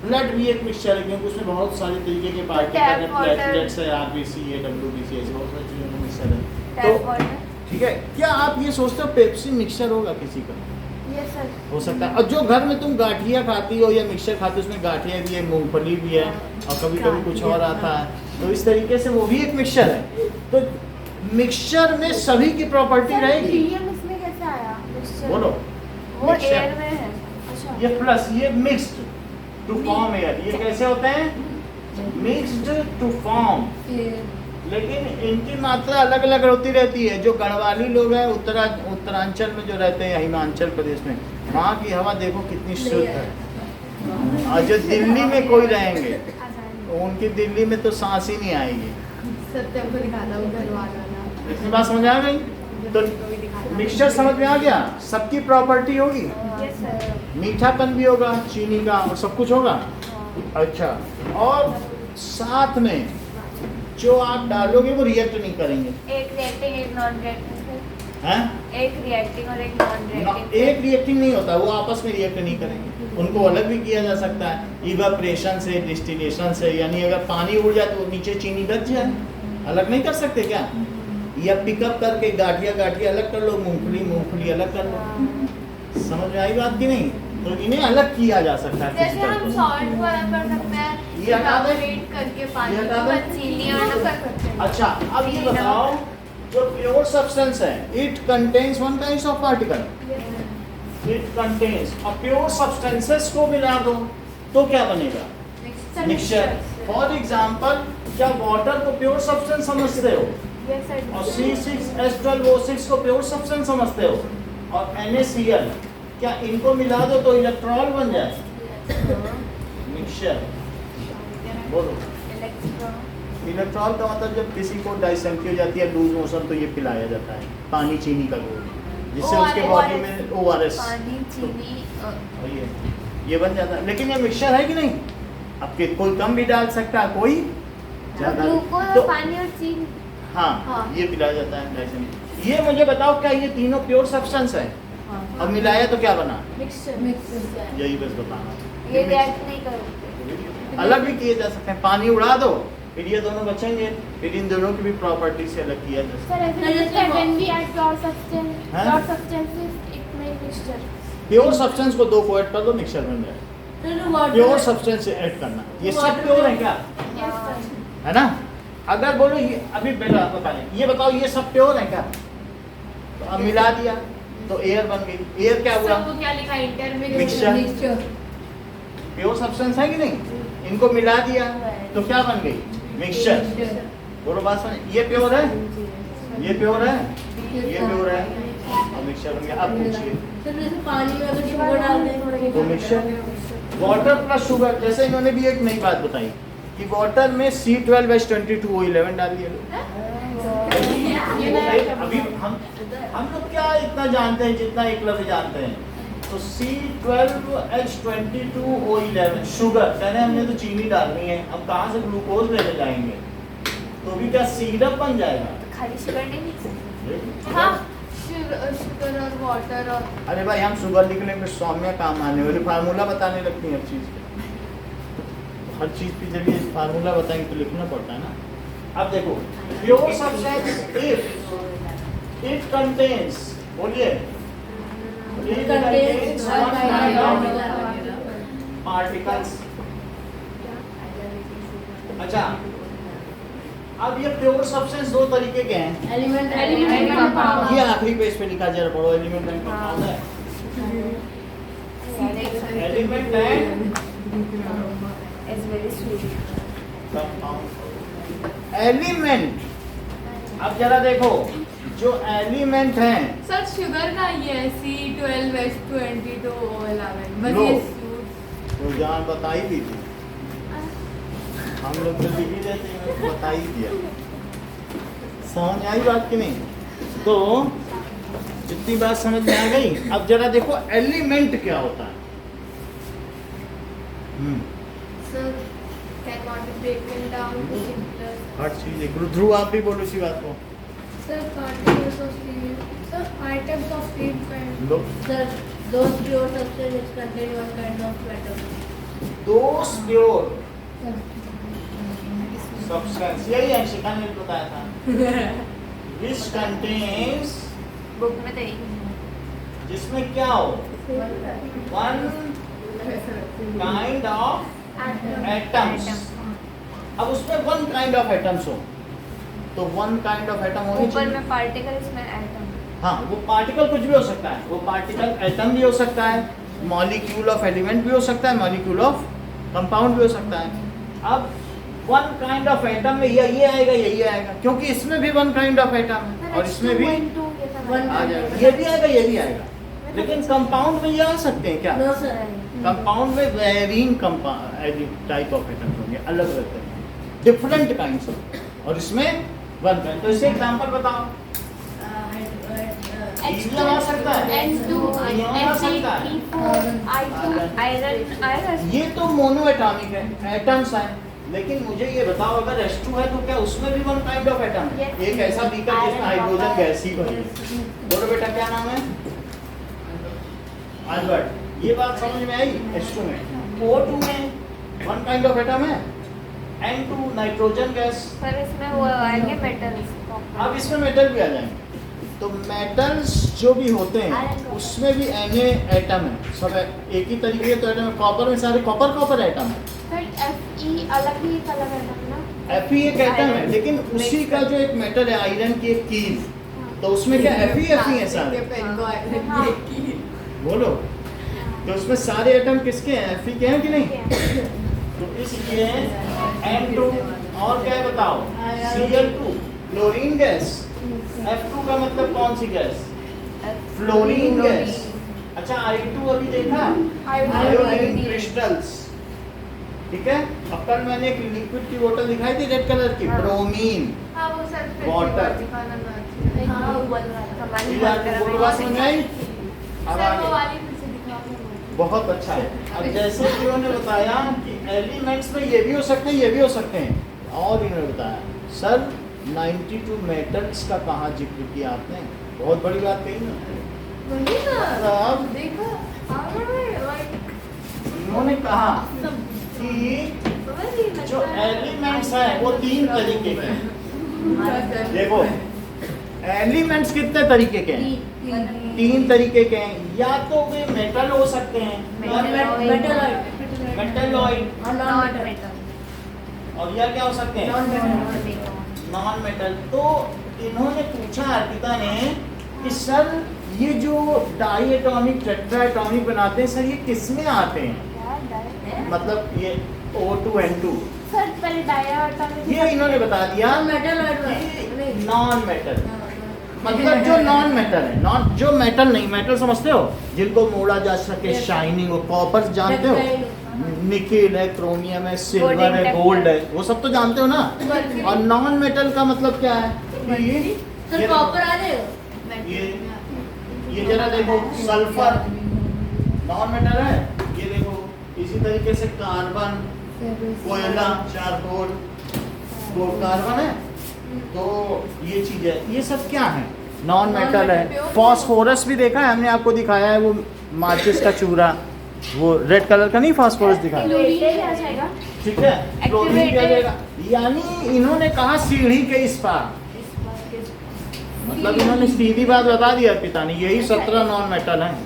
D: ब्लड भी एक मिक्सचर है, क्योंकि उसमें बहुत सारे तरीके के पार्टिकल है,
C: Tap water।
D: प्लेटलेट्स है, RBC है, WBC, ऐसे बहुत सारी चीजों का मिक्सचर है।
C: टैप
D: तो
C: वाटर।
D: ठीक है, क्या आप ये सोचते हो पेप्सी मिक्सचर होगा किसी का?
C: Yes sir.
D: हो सकता है। और जो घर में तुम गाठिया खाती हो या मिक्सचर खाती हो, उसमें गाठिया भी है, मूंगफली भी है, और कभी कभी कुछ और आता है, तो इस तरीके से वो भी एक मिक्सचर है। तो मिक्सचर में सभी की प्रॉपर्टी रहेगी।
C: हीलियम इसमें कैसे आया?
D: बोलो।
C: वो
D: Mixture।
C: एयर में है। अच्छा।
D: ये प्लस ये मिक्स्ड टू फॉर्म एयर, ये कैसे होते हैं? Mixed to form. लेकिन इनकी मात्रा अलग अलग होती रहती है। जो गढ़वाली लोग हैं उत्तरांचल में जो रहते हैं, हिमाचल प्रदेश में, वहाँ की हवा देखो कितनी शुद्ध है। और जो दिल्ली में कोई रहेंगे तो उनकी दिल्ली में तो सांस ही नहीं आएगी।
F: सत्यम को दिखाना उधर वाला।
D: इतनी बात समझ आ गई? तो मिक्सचर समझ में आ गया, सबकी प्रॉपर्टी होगी,
C: यस सर।
D: मीठापन भी होगा चीनी का और सब कुछ होगा। अच्छा, और साथ में जो आप डालोगे वो रिएक्ट नहीं करेंगे,
C: एक रिएक्टिंग एक नॉन रिएक्टिंग
D: हैं?
C: एक रिएक्टिंग और एक नॉन रिएक्टिंग।
D: एक रिएक्टिंग नहीं होता, वो आपस में रिएक्ट नहीं करेंगे। उनको अलग भी किया जा सकता है, इवेपोरेशन से, डिस्टिलेशन से। यानी अगर पानी उड़ जाए तो नीचे चीनी बच जाए, अलग नहीं कर सकते क्या? या पिकअप करके गाठिया गाठिया अलग कर लो, मूंगफली मूंगफली अलग कर लो। समझ में आई बात की नहीं? तो इन्हें अलग किया जा सकता है।
B: जैसे हम
D: physical
B: सॉल्ट वाला कर सकते हैं,
D: ये हटा दें?
B: evaporate करके पानी
D: ये हटा
B: को
D: दें?
B: चीनी और कर सकते हैं।
D: अच्छा, अब ये बताओ, जो प्योर सब्सटेंस है, it contains one kind of particle, it contains. और प्योर सब्सटेंसेस को मिला दो तो क्या बनेगा? मिक्सचर। फॉर एग्जांपल, क्या वाटर को प्योर सब्सटेंस समझते हो?
C: Yes sir.
D: और C6H12O6 को प्योर सब्सटेंस समझते हो? और NaCl, क्या इनको मिला दो तो इलेक्ट्रॉल बन जाए? मिक्सचर। बोलो। इलेक्ट्रॉल का मतलब जब किसी को डायसेंट्री हो जाती है, लूज मोशन, तो ये पिलाया जाता है पानी चीनी का घोल, जिससे उसके बॉडी में ORS,
C: पानी चीनी
D: ये बन जाता है। लेकिन ये मिक्सचर है कि नहीं? अब कोई कम भी डाल सकता है, कोई ज्यादा।
C: ग्लूकोज
D: तो
C: पानी और चीनी।
D: हाँ, ये पिलाया जाता है डायसेंट्री। ये मुझे बताओ, क्या ये तीनों प्योर सब्सटेंस है? और मिलाया तो क्या बना?
A: Mixture.
D: यही बस बताना।
C: ये रिएक्ट नहीं करते।
D: अलग भी किए जा सकते हैं। पानी उड़ा दो फिर ये दोनों बचेंगे, फिर इन दोनों की भी प्रॉपर्टी से अलग किया जा सकता
E: Sir, as
A: Sir,
E: you
A: just
E: said,
A: a
E: when we add pure substance,
D: Huh?
E: pure substances, it make mixture.
D: है। प्योर सब्सटेंस को दो को ऐड कर दो, मिक्सचर बन जाए।
A: सर वाटर
D: प्योर सब्सटेंस से ऐड करना, ये सब प्योर है क्या?
E: Yes, sir.
D: है ना? अगर बोलो ये अभी बेटा बताएं, ये बताओ ये सब प्योर है क्या? तो अब मिला दिया तो एयर बन गई। एयर क्या हुआ?
F: सबको क्या लिखा इंटर
D: मिक्सचर। प्योर सब्सटेंस है कि नहीं? इनको मिला दिया तो क्या बन गई? मिक्सचर। बोलो बात समझ, ये प्योर है, ये प्योर है, ये प्योर है, और मिक्सचर बन गया। अब पूछिए
A: सर जैसे पानी में अगर शुगर डाल दें
D: तो मिक्सचर, वाटर प्लस शुगर। जैसे इन्होंने भी एक नई बात बताई कि वाटर में C12H22 O11 डाल दिया। अभी हम लोग क्या इतना जानते हैं जितना एक लफ्ज़ जानते हैं। तो C12H22 O11 शुगर, कहने हमने तो चीनी डालनी है, अब कहाँ से ग्लूकोज लेने जाएंगे? तो भी क्या सिरप बन जाएगा?
C: खाली शुगर नहीं मिक्स।
F: हाँ शुगर और वाटर और
D: अरे भाई हम शुगर लिखने में सौम्य काम आने वाली फार्मूला बताने लगती है हर चीज़ के। हर चीज़ की जब ये फार्मूला बताएंगे तो लिखना पड़ता है ना। अब देखो प्योर सब्सटेंस इट कंटेन्स, बोलिए पार्टिकल्स। अच्छा अब ये प्योर सब्सटेंस दो तरीके के हैं।
A: एलिमेंट
D: ये आखिरी पेज पे लिखा जरा पढ़ो, एलिमेंट एंड कंपाउंड है। Element and
C: is very sweet.
D: Compound. Element, अब जरा देखो जो एलिमेंट हैं,
F: सर शुगर का ये है C12H22 O11 बस
D: लो।
F: ये
D: तो जान बता ही दी थी, हम लोग तो लिख ही देते हैं, बता ही दिया। समझ आई बात कि नहीं? तो जितनी बात समझ में आ गई, अब जरा देखो एलिमेंट क्या होता है।
F: Sir can not be broken down to simpler
D: हर चीज एक ध्रुव, आप भी बोलो इसी बात को।
E: Sir, particles of steam. Sir, items of steam kind.
D: Low,
A: sir those pure substance which contain one kind of matter.
D: Those pure substance, यही है शिखा ने बताया था, विच कंटेन्स,
C: बुक में तो यही।
D: जिसमें क्या हो, वन काइंड ऑफ एटम्स। अब उसमें वन काइंड ऑफ एटम्स हो तो वन काइंड ऑफ एटम होनी
C: ऊपर
D: चाहिए।
C: में पार्टिकल, इसमें एटम।
D: हाँ, वो पार्टिकल कुछ भी हो सकता है, वो पार्टिकल एटम भी हो सकता है, मॉलिक्यूल ऑफ एलिमेंट भी हो सकता है, मॉलिक्यूल ऑफ कंपाउंड भी हो सकता है। अब वन काइंड ऑफ एटम में ये आएगा, यही आएगा, क्योंकि इसमें भी वन काइंड ऑफ एटम है और इसमें भी आ जाएगा, ये भी आएगा, ये भी आएगा। लेकिन कंपाउंड में ये आ सकते हैं क्या?
A: No sir.
D: कंपाउंड में वेरिंग टाइप ऑफ एटम्स होंगे, अलग अलग तरह के, डिफरेंट काइंड्स ऑफ, और इसमें वन काइंड। तो इसे एग्जांपल बताओ। हीलियम आ सकता है,
E: N2,
D: हीलियम आ सकता है,
E: I2.
C: Iron, iron.
D: ये तो मोनो एटॉमिक है, एटम्स हैं। लेकिन मुझे ये बताओ अगर H2 है तो क्या उसमें भी वन काइंड ऑफ एटम है?
C: Yes.
D: एक ऐसा बीकर जिसमें हाइड्रोजन गैस ही बनी। बोलो बेटा क्या नाम है? अल्बर्ट। ये बात समझ में आई? H2 में, O2 में वन काइंड ऑफ एटम है, N2 नाइट्रोजन गैस।
C: सर इसमें वो आएंगे मेटल्स।
D: अब इसमें मेटल भी आ जाएंगे। तो मेटल्स जो भी होते हैं उसमें भी Na एटम है, सब एक ही तरीके के तो एटम है। कॉपर में सारे कॉपर एटम है।
E: Sir, Fe अलग ही अलग है ना?
D: Fe एक एटम है, लेकिन उसी का जो एक मेटल है आयरन की एक कील, तो उसमें क्या Fe है सारे? बोलो, तो उसमें सारे एटम किसके हैं? Fe के हैं कि नहीं? तो इसलिए N2 और क्या है बताओ? Cl2 chlorine gas. F2 का मतलब कौन सी गैस? Fluorine gas. अच्छा I2 अभी देखा? Iodine crystals. ठीक है। अब कल मैंने एक लिक्विड की बोतल दिखाई थी रेड कलर की, ब्रोमीन वाटर। समझ आई? अब आगे बहुत अच्छा है। अब जैसे कि उन्होंने बताया कि एलिमेंट्स में ये भी हो सकते हैं, ये भी हो सकते हैं, और इन्होंने बताया सर 92 मेटल्स का कहाँ जिक्र किया आपने? बहुत बड़ी बात कही ना। अब इन्होंने कहा कि जो एलिमेंट्स हैं वो 3 तरीके के हैं। देखो एलिमेंट्स कितने तरीके के हैं? 3 तरीके के हैं। या तो वे मेटल हो सकते हैं, मेटलॉइड, और या क्या हो सकते हैं? Non metal. तो इन्होंने पूछा अर्पिता ने कि सर ये जो डाई एटॉमिक टेट्रा एटॉमिक बनाते हैं सर ये किसमें आते हैं? मतलब ये O2N2
E: सर पहले डायटॉमिक
D: ये इन्होंने बता दिया
A: मेटल
D: नॉन मेटल। मतलब जो नॉन मेटल है, नॉन जो मेटल नहीं, मेटल समझते हो जिनको मोड़ा जा सके, शाइनिंग हो, कॉपर जानते हो, निकेल है, क्रोमियम है, सिल्वर है, गोल्ड है, वो सब तो जानते हो ना। और नॉन मेटल का मतलब क्या है?
A: सर कॉपर आ रहे हो?
D: ये जरा देखो सल्फर नॉन मेटल है। ये देखो इसी तरीके से कार्बन, कोयला, चारकोल, वो कार्बन है। तो ये चीज है, ये सब क्या है? नॉन मेटल है। फॉस्फोरस भी देखा है हमने, आपको दिखाया है वो माचिस का चूरा, वो रेड कलर का नहीं फॉस्फोरस दिखाया, ठीक है? क्लोरीन क्या देगा? यानी इन्होंने कहा सीढ़ी के इस पार, मतलब इन्होंने सीधी बात बता दी अर्पिता ने, यही 17 नॉन मेटल हैं।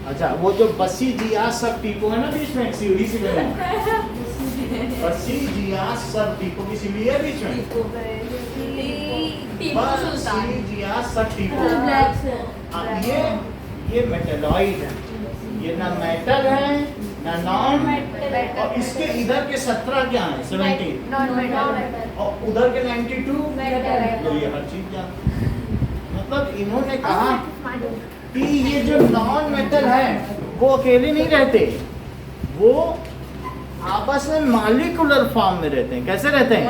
D: अच्छा वो जो बसी जियास सब टीपो है ना बीच में, सीढ़ी सी बनी है, बसी जियास सब टीपो की सीढ़ी है बीच में, बसी जियास सब टीपो। अब ये मेटलॉइड है, ये ना मेटल है ना नॉन मेटल। और इसके इधर के 17 क्या है? 17
C: नॉन मेटल
D: और उधर के 92 तो ये हर चीज जानते हैं। मतलब इन्होंने कहा कि ये जो नॉन मेटल है वो अकेले नहीं रहते, वो आपस में मॉलिक्यूलर फॉर्म में रहते हैं। कैसे रहते हैं?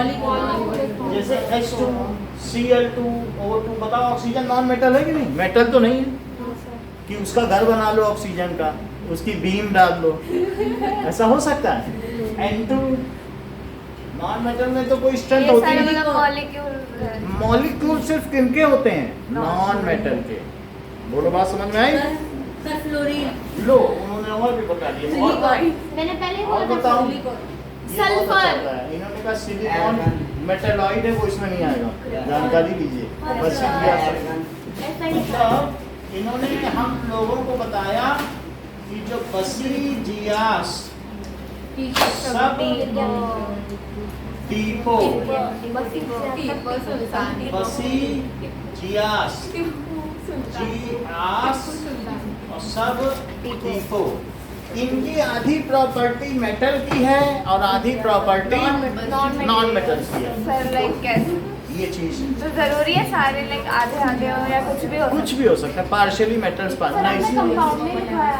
D: जैसे H2, Cl2, O2। बताओ ऑक्सीजन नॉन मेटल है कि नहीं? मेटल तो नहीं है कि उसका घर बना लो ऑक्सीजन का, उसकी बीम डाल लो, ऐसा हो सकता है? N2 नॉन मेटल में तो कोई स्ट्रेंथ होती नहीं। मॉलिक्यूल सिर्फ किनके होते हैं? नॉन मेटल के। बोलो बात समझ में आई?
A: सर फ्लोरीन,
D: लो उन्होंने और भी बता दिया। और
E: मैंने पहले
D: और
E: बोला था
D: बताओ।
A: सिलिकॉन।
D: ये बहुत अच्छा होता है। इन्होंने कहा सिलिकॉन मेटलॉइड है, वो इसमें नहीं आएगा, जानकारी दीजिए। बस
E: ऐसा ही था।
D: मतलब इन्होंने हम लोगों को बताया कि जो बसी जियास सब टीपो, बसी जियास जियास और सब टीपो, इनकी आधी प्रॉपर्टी मेटल की है और आधी प्रॉपर्टी नॉन मेटल की है।
C: सर लाइक कैसे?
D: ये चीज
C: तो जरूरी है सारे लाइक आधे आधे हो या कुछ भी हो?
D: कुछ भी हो सकता है, पार्शियली मेटल्स पार्ट ना इसमें
C: कंपाउंड में लिखाया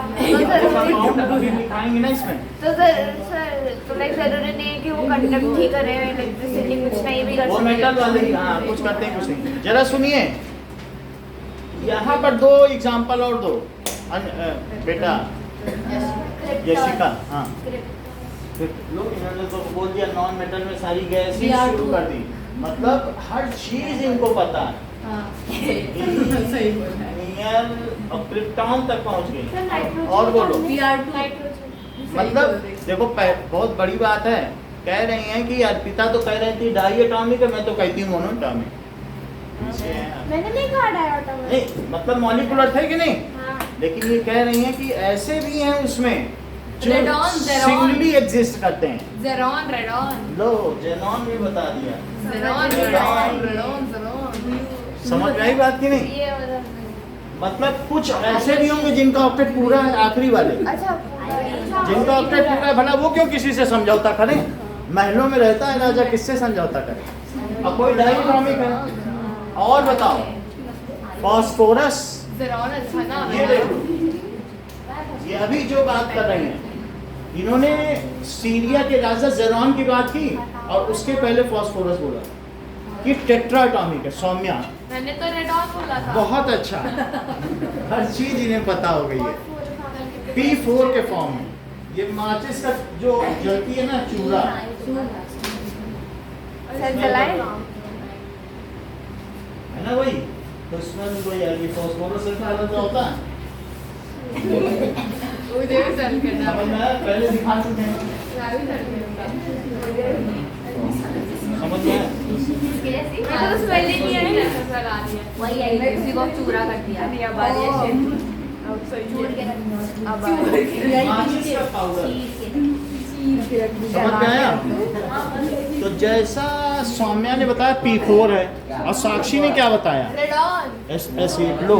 D: कंपाउंड अभी दिखाएंगे ना इसमें।
C: तो सर तो लाइक जरूरी नहीं है कि वो कंडक्ट ही करे, इलेक्ट्रिसिटी कुछ नहीं भी कर
D: वो
C: सकते।
D: मेटल वाले ही हाँ कुछ करते हैं कुछ नहीं। जरा सुनिए यहाँ पर 2 एग्जांपल और दो बेटा यशिका। हाँ लोग इन्होंने तो बोल दिया नॉन मेटल में सारी गैस ही शुरू कर दी, मतलब हर चीज इनको पता है।
F: सही बोला है।
D: नियल और क्रिप्टॉन तक पहुंच गई।
E: सर नाइट्रोजन
D: और बोलो।
E: नाइट्रोजन
D: मतलब देखो बहुत बड़ी बात है, कह रही हैं कि अर्पिता तो कह रही थी डाई एटॉमिक है, मैं तो कहती हूँ मोनोएटॉमिक।
E: मैंने नहीं कहा डायटॉमिक।
D: नहीं मतलब मॉलिक्यूलर थे कि नहीं,
E: हाँ।
D: लेकिन ये कह रही हैं कि ऐसे भी हैं उसमें जो
F: रेडॉन, जेरॉन।
D: सिंगली एग्जिस्ट करते हैं।
F: जेरॉन, रेडॉन,
D: लो जेनॉन भी बता दिया।
F: Jeron, radon, radon, Jeron.
D: समझ में आई बात की नहीं?
C: ये
D: मतलब कुछ ऐसे भी होंगे जिनका ऑक्टेट पूरा है, आखिरी वाले
C: अच्छा
D: जिनका ऑक्टेट पूरा है, भला वो क्यों किसी से समझौता करें? महलों में रहता है राजा, किससे समझौता करे? अब कोई डायटॉमिक है। और बताओ फास्फोरस,
F: जेरॉन अच्छा ना।
D: ये देखो ये अभी जो बात कर रहे हैं इन्होंने सीरिया के राजा जेरॉन की बात की और उसके पहले फास्फोरस बोला कि टेट्राटॉमिक है। सौम्या
F: मैंने तो रेडॉन बोला था।
D: बहुत अच्छा, हर चीज इन्हें पता हो गई है। P4 के फॉर्म में ये माचिस का जो जलती है ना चूरा,
C: सर चलाए
D: है ना वही, तो इसमें कोई फास्फोरस से होता है
F: मुझे भी सर्च करना
D: समझ में आया? पहले दिखा चुके हैं,
F: मैं भी सर्च करूँगा
D: समझ में आया?
C: मेरे को स्मेल ही नहीं आई।
F: सर आ रही है
C: वही आई है, किसी को चूरा कर दिया। अब आ रही है shit।
F: अब सही
C: चूर के
F: है
C: रखना। अब आ रही है।
D: माचिस का पाउडर,
C: चीर के रखना।
D: समझ में आया? तो जैसा सौम्या ने बताया P4 है और साक्षी ने क्या बताया? एसिड लो।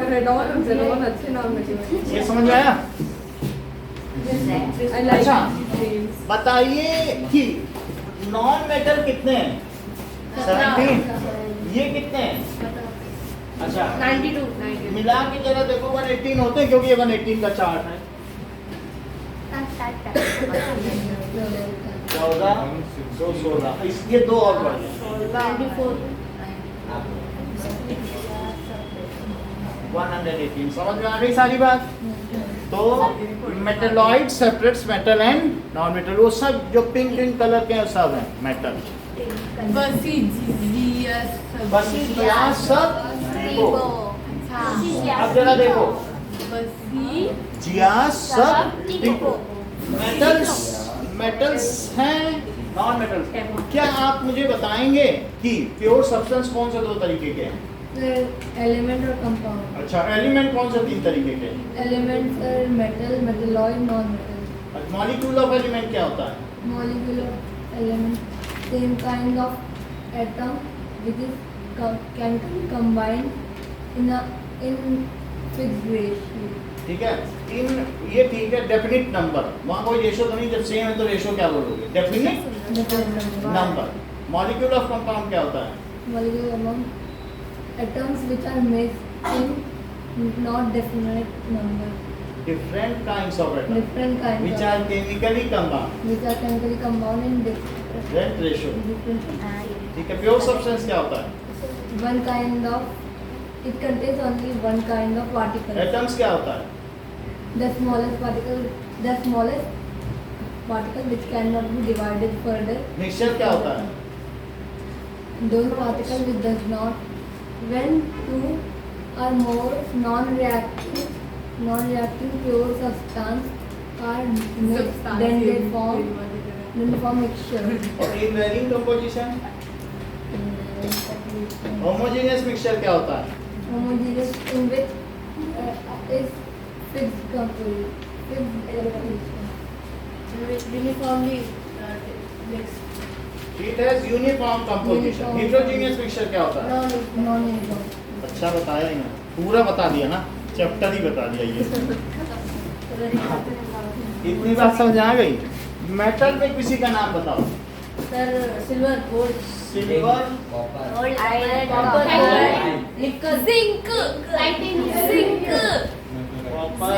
F: रेडॉन और जेनॉन अच्छे नाम लगे
D: ये समझ में आया? अच्छा बताइए कि नॉन मेटल कितने हैं? 17। ये कितने हैं? अच्छा
A: 92
D: मिला के जरा देखो 118 होते हैं, क्योंकि ये 118 का चार्ट है। 14 2 16, ये दो और बढ़ गए 118। समझ में आ गई सारी बात? तो metalloid separates metal and non metal, वो सब जो पिंक पिंक कलर के हैं सब हैं मेटल।
F: बसी जीएस
D: बसी क्या सब देखो, अब जरा देखो
F: बसी
D: जिया सब देखो, मेटल्स मेटल्स हैं नॉन मेटल्स। क्या आप मुझे बताएंगे कि प्योर सब्सटेंस कौन से दो तरीके के हैं?
A: एलिमेंट और कंपाउंड।
D: अच्छा एलिमेंट कौन से तीन तरीके के हैं?
A: Elements are metal, metalloid, non metal.
D: Molecule of element क्या होता है?
A: Molecule of element, same kind of atom which is can combine in fixed ratio.
D: ठीक है, इन ये ठीक है डेफिनिट नंबर, वहाँ कोई रेशो तो नहीं, जब सेम है तो रेशो क्या बोलोगे? Definite number. Molecule of compound क्या होता है?
A: Molecule among atoms which are mixed in not definite number.
D: Different kinds of atoms
A: Different kinds
D: which
A: of
D: are chemically combined,
A: which are chemically combined in
D: different ratio।
A: different.
D: ठीक है, pure substance क्या होता है?
A: One kind of it contains only one kind of particle.
D: Atoms क्या होता है?
A: The smallest particle which cannot be divided further.
D: Mixture क्या होता है?
A: Those particles which does not, when two or more non-reacting pure substance are mixed, then they form mixture.
D: और इनवेरिंग composition, homogeneous mixture क्या होता है?
A: Homogeneous in which is fixed composition, fixed electron. Uniformly mixed.
D: It has uniform composition. Heterogeneous mixture क्या होता है?
A: Non-uniform.
D: अच्छा बताया ही ना, पूरा बता दिया ना, चैप्टर ही बता दिया ये। इतनी बात समझ आ गई? मेटल में किसी का नाम बताओ।
A: Sir, silver, gold,
D: silver,
C: iron,
A: copper,
C: copper,
A: nickel,
C: zinc, zinc,
D: copper,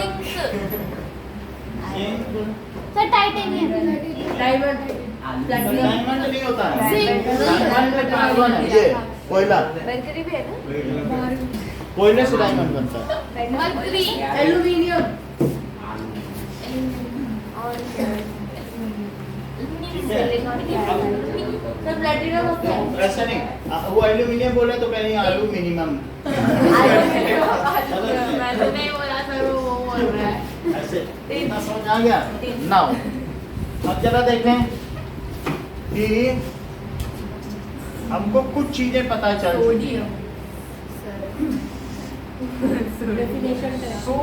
D: zinc,
E: sir titanium
A: diamond, platinum.
D: Diamond नहीं होता है।
C: जिंक,
D: डायमंड में कार्बन है, ये कोयला,
C: मरकरी भी है ना?
D: कोयले से डायमंड बनता है।
C: Mercury
A: Aluminium.
C: और
D: ठीक है।
A: Sir, platinum होता है.
D: ऐसा नहीं, वो एल्यूमिनियम बोले तो कहीं आलू मिनिमम।
F: मैं तो नहीं बोला सर, वो बोल रहा है।
D: ऐसे इतना समझ आ गया? नाउ अब जरा देखें कि हमको कुछ चीजें पता चल चुकी हैं।
A: Definition है.
D: सो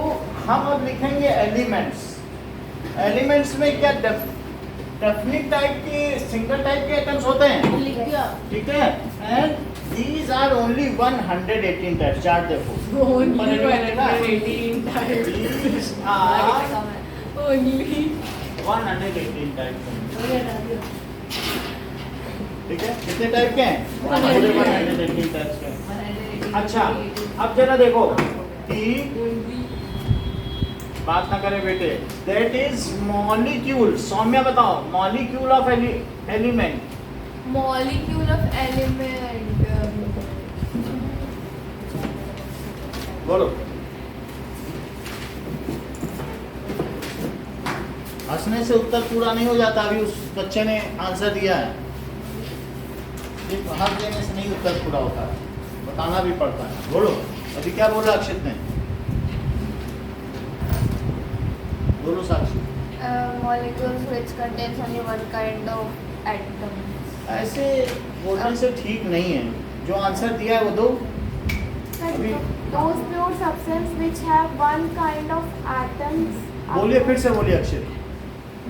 D: हम अब लिखेंगे एलिमेंट्स। एलिमेंट्स में क्या डेफिनिट टाइप के, सिंगल टाइप के एटम्स होते हैं,
A: लिख दिया.
D: ठीक है, and these are only 118 types. Chart देखो,
F: Only
D: ऊपर लिखा है ना?
F: 118 types.
D: These are
F: Only
D: 118 type.
A: हो गया डाल दिया.
D: ठीक है, कितने टाइप के हैं? पूरे 118 टाइप्स के हैं। अच्छा अब जरा देखो कि बात ना करे बेटे, दैट इज मॉलिक्यूल। सौम्या बताओ, molecule of element.
F: molecule of element.
D: बोलो। हंसने से उत्तर पूरा नहीं हो जाता, अभी उस बच्चे ने आंसर दिया है, सिर्फ हंस देने से नहीं उत्तर पूरा होता है, बताना भी पड़ता है। बोलो, अभी क्या बोला अक्षित ने? बोलो साक्षी।
C: molecules which contains only one kind of atom.
D: ऐसे बोलने से ठीक नहीं है, जो आंसर दिया है वो दो। अभी
E: Those pure substance which have one kind of atoms.
D: बोलिए, फिर से बोलिए Akshay.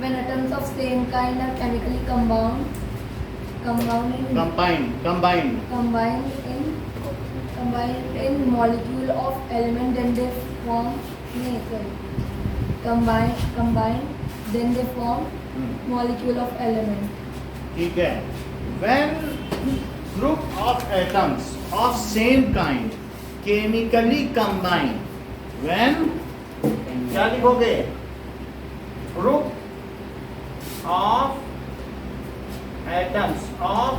A: When atoms of same kind are chemically combined in molecule of element, then they form molecule of element.
D: ठीक है। When group of atoms of same kind chemically combine, when क्या लिखोगे? Group of atoms of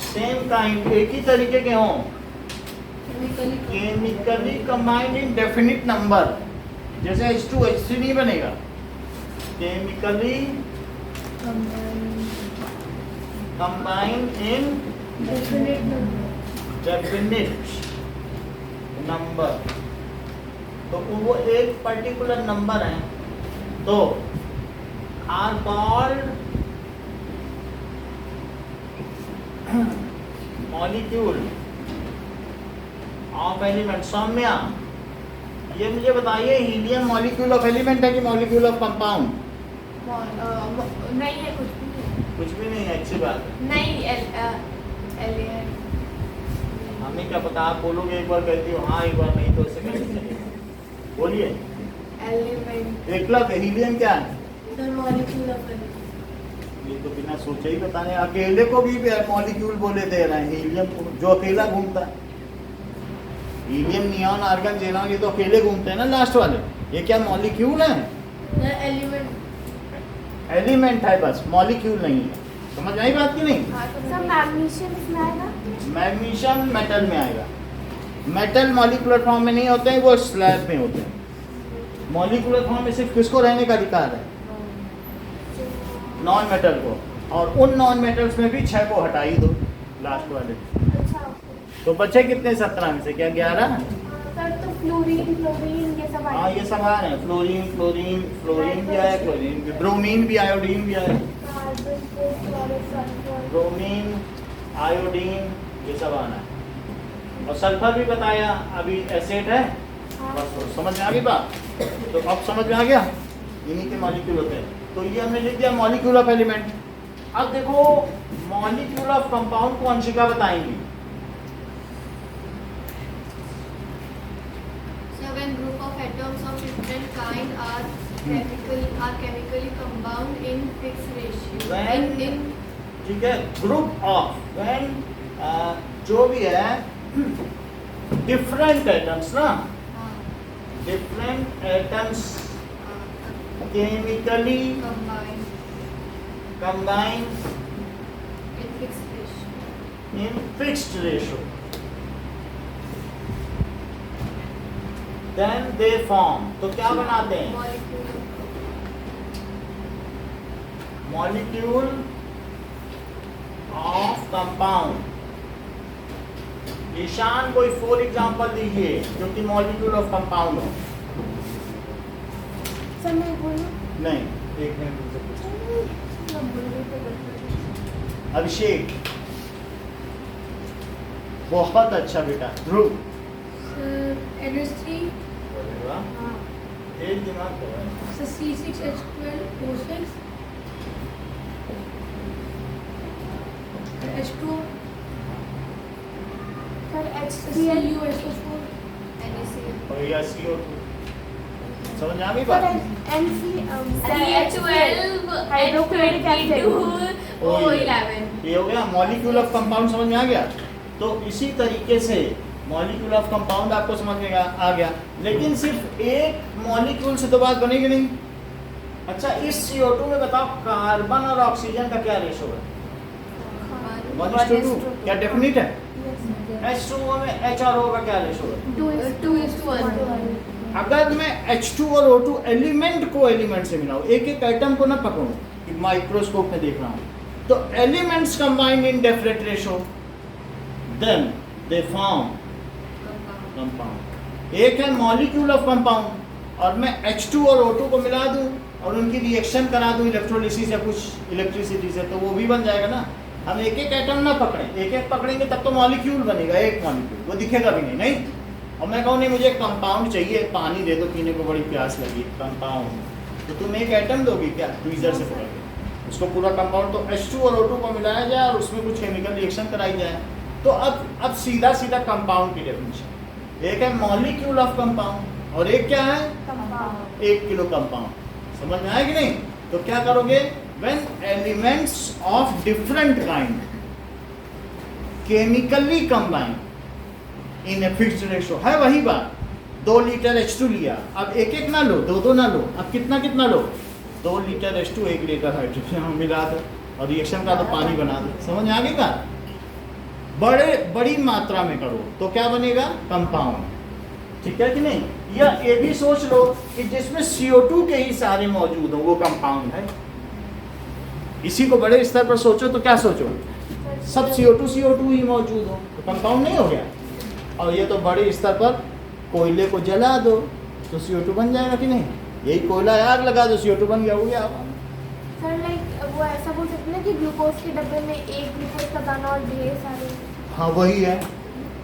D: same kind, एक ही तरीके के हों, chemically combined in definite number, जैसे H2H3 नहीं बनेगा, chemically combined in definite number, तो वो एक पर्टिकुलर नंबर है, तो are called molecule of element. Saumya, ये मुझे बताइए, हीलियम मॉलिक्यूल ऑफ एलिमेंट है कि मॉलिक्यूल ऑफ कंपाउंड?
B: नहीं है,
D: कुछ भी नहीं है, अच्छी बात है।
B: नहीं,
D: हमें क्या पता, आप बोलोगे एक बार कहती हो हाँ, एक बार नहीं, तो उससे कैसे चलेगा? बोलिए।
B: एलिमेंट।
D: एकलक हीलियम क्या है?
B: Sir molecule of element.
D: ये तो बिना सोचे ही बताने, अकेले को भी मॉलिक्यूल बोले दे रहे हैं, हीलियम जो अकेला घूमता है, हीलियम, नियॉन, आर्गन, जेनॉन, ये तो अकेले घूमते हैं ना लास्ट वाले, ये क्या मॉलिक्यूल है? एलिमेंट है बस, मॉलिक्यूल नहीं है। समझ आई बात की नहीं?
E: सर मैग्नीशियम इसमें आएगा?
D: मैग्नीशियम मेटल में आएगा। मेटल मॉलिक्यूलर फॉर्म में नहीं होते हैं, वो स्लैब में होते हैं। मॉलिक्यूलर फॉर्म में सिर्फ किसको रहने का अधिकार है? नॉन मेटल को, और उन नॉन मेटल्स में भी 6 को हटा ही दो लास्ट वाले।
E: अच्छा।
D: तो बचे कितने 17 में से? क्या 11?
E: सर तो फ्लोरीन ये सब
D: हाँ, ये सब आ रहे हैं, फ्लोरीन भी आया, ब्रोमीन भी, आयोडीन भी आया, ब्रोमीन, आयोडीन, ये सब आना है। और सल्फर भी बताया, अभी एसिड है। बस समझ में आ गई बात? तो अब समझ में आ गया, इन्हीं के मॉलिक्यूल होते हैं। तो ये हमने लिख दिया मॉलिक्यूल ऑफ एलिमेंट। अब देखो मॉलिक्यूल ऑफ कंपाउंड को अंशिका बताएंगी।
G: So when group of atoms of different kind are chemically compound in fixed ratio.
D: When ठीक है, ग्रुप ऑफ, व्हेन जो भी है डिफरेंट एटम्स ना, different atoms chemically combine in fixed ratio, then they form, तो क्या बनाते हैं? Molecule of compound. ईशान कोई 4 एग्जांपल दीजिए जो कि मॉलिक्यूल ऑफ कंपाउंड हो।
E: सर मैं बोलूं?
D: नहीं, एक मिनट। अभिषेक, बहुत अच्छा बेटा। ध्रुव,
A: NH3,
D: एक दिमाग तो है।
A: so C6H12O6, H2,
E: sir HCl
A: CuSO4,
D: और या CO2। समझ आ गई
E: सर
D: बात?
B: CH12
E: hydrochloric acid.
B: O11।
D: ये हो गया मॉलिक्यूल ऑफ कंपाउंड, समझ में आ गया? तो इसी तरीके से मॉलिक्यूल ऑफ कंपाउंड आपको समझ में आ गया, लेकिन सिर्फ एक मॉलिक्यूल से तो बात बनेगी नहीं। अच्छा, इस CO2 में बताओ कार्बन और ऑक्सीजन का क्या रेशो है? 1:2। क्या डेफिनेट है? H2O में H और O का क्या रेशो है?
B: 2:1।
D: अगर मैं H2 और O2 एलिमेंट को एलिमेंट से मिलाऊं, एक एक आइटम को ना पकड़ूं कि माइक्रोस्कोप में देख रहा हूं, तो elements combined in definite ratio, then they form compound. एक है मॉलिक्यूल ऑफ कंपाउंड, और मैं H2 और O2 को मिला दूं और उनकी रिएक्शन करा दूं इलेक्ट्रोलिसिस या कुछ इलेक्ट्रिसिटी से, तो वो भी बन जाएगा ना। हम एक एक एटम ना पकड़ें, एक एक पकड़ेंगे तब तो मॉलिक्यूल बनेगा, एक मॉलिक्यूल, वो दिखेगा भी नहीं। नहीं, और मैं कहूँ नहीं मुझे कंपाउंड चाहिए, पानी दे दो पीने को, बड़ी प्यास लगी, कंपाउंड, तो तुम एक एटम दोगी क्या ट्वीजर से पकड़ के उसको पूरा कंपाउंड? तो H2 और O2 को मिलाया जाए और उसमें कुछ केमिकल रिएक्शन कराई जाए। तो अब सीधा सीधा कंपाउंड की डेफिनेशन, एक है मॉलिक्यूल ऑफ कंपाउंड और एक क्या है, 1 किलो कंपाउंड। समझ में आया कि नहीं? तो क्या करोगे, when elements of different kind chemically combine in a fixed ratio, है वही बात। 2 लीटर H2 लिया, अब एक एक ना लो, दो ना लो, अब कितना कितना लो, 2 लीटर H2 1 लीटर हाइड्रोजन मिला दो और रिएक्शन का तो पानी बना दो। समझ में आ गई बात? बड़ी मात्रा में करो तो क्या बनेगा, कंपाउंड। ठीक है कि नहीं? या ये भी सोच लो कि जिसमें CO2 के ही सारे मौजूद हो वो कंपाउंड है। इसी को बड़े स्तर पर सोचो तो क्या सोचो, सब CO2 ही मौजूद हो तो कंपाउंड नहीं हो गया। और ये तो बड़े स्तर पर कोयले को जला दो तो CO2 बन जाएगा कि नहीं? यही कोयला आग लगा दो, CO2 बन गया, हो गया।
C: सर लाइक वो ऐसा बोल सकते हैं कि ग्लूकोज के डब्बे में एक ग्लूकोज का दाना और ढेर सारे।
D: हाँ वही है,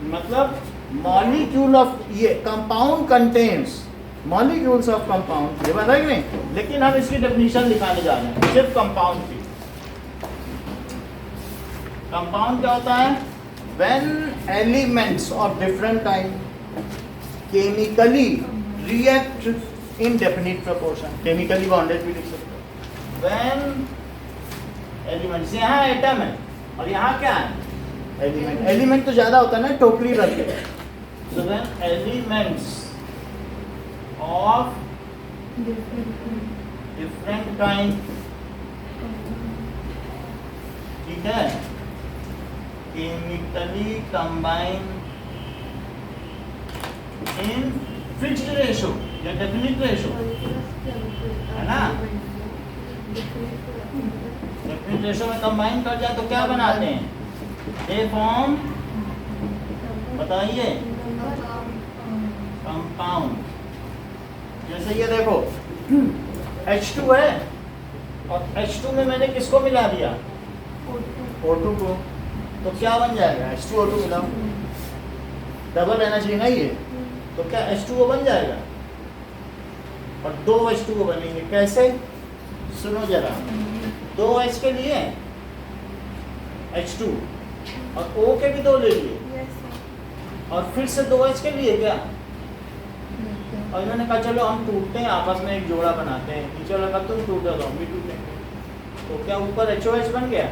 D: मतलब मॉलिक्यूल ऑफ, ये compound contains molecules of compound, ये बात है कि नहीं? लेकिन हम इसकी डेफिनेशन लिखाने जा रहे हैं सिर्फ कंपाउंड की। कंपाउंड क्या होता है, when elements of different kind chemically react in definite proportion, chemically bonded भी लिख सकते हो। व्हेन एलिमेंट्स, यहाँ एटम है और यहाँ क्या है, एलिमेंट। एलिमेंट तो ज्यादा होता है ना, टोकरी रख के। So when elements of different kind, ठीक है, chemically combine in fixed ratio या डेफिनिट रेशो, है ना? डेफिनिट रेशो में कंबाइन कर जाए तो क्या बनाते हैं, ए फॉर्म, बताइए, कंपाउंड। जैसे ये देखो H2 है और H2 में मैंने किसको मिला दिया, O2 को, तो क्या बन जाएगा, H2O2 मिलाओ, डबल रहना चाहिए ना ये, तो क्या H2O बन जाएगा और 2 H2O बनेंगे। कैसे, सुनो जरा, 2 H के लिए H2 और O के भी 2 ले लिए और फिर से 2 H के लिए क्या, और इन्होंने कहा चलो हम टूटते हैं, आपस में एक जोड़ा बनाते हैं, नीचे लगा तुम टूटो तो हम भी टूटेंगे, तो क्या ऊपर HOH बन गया,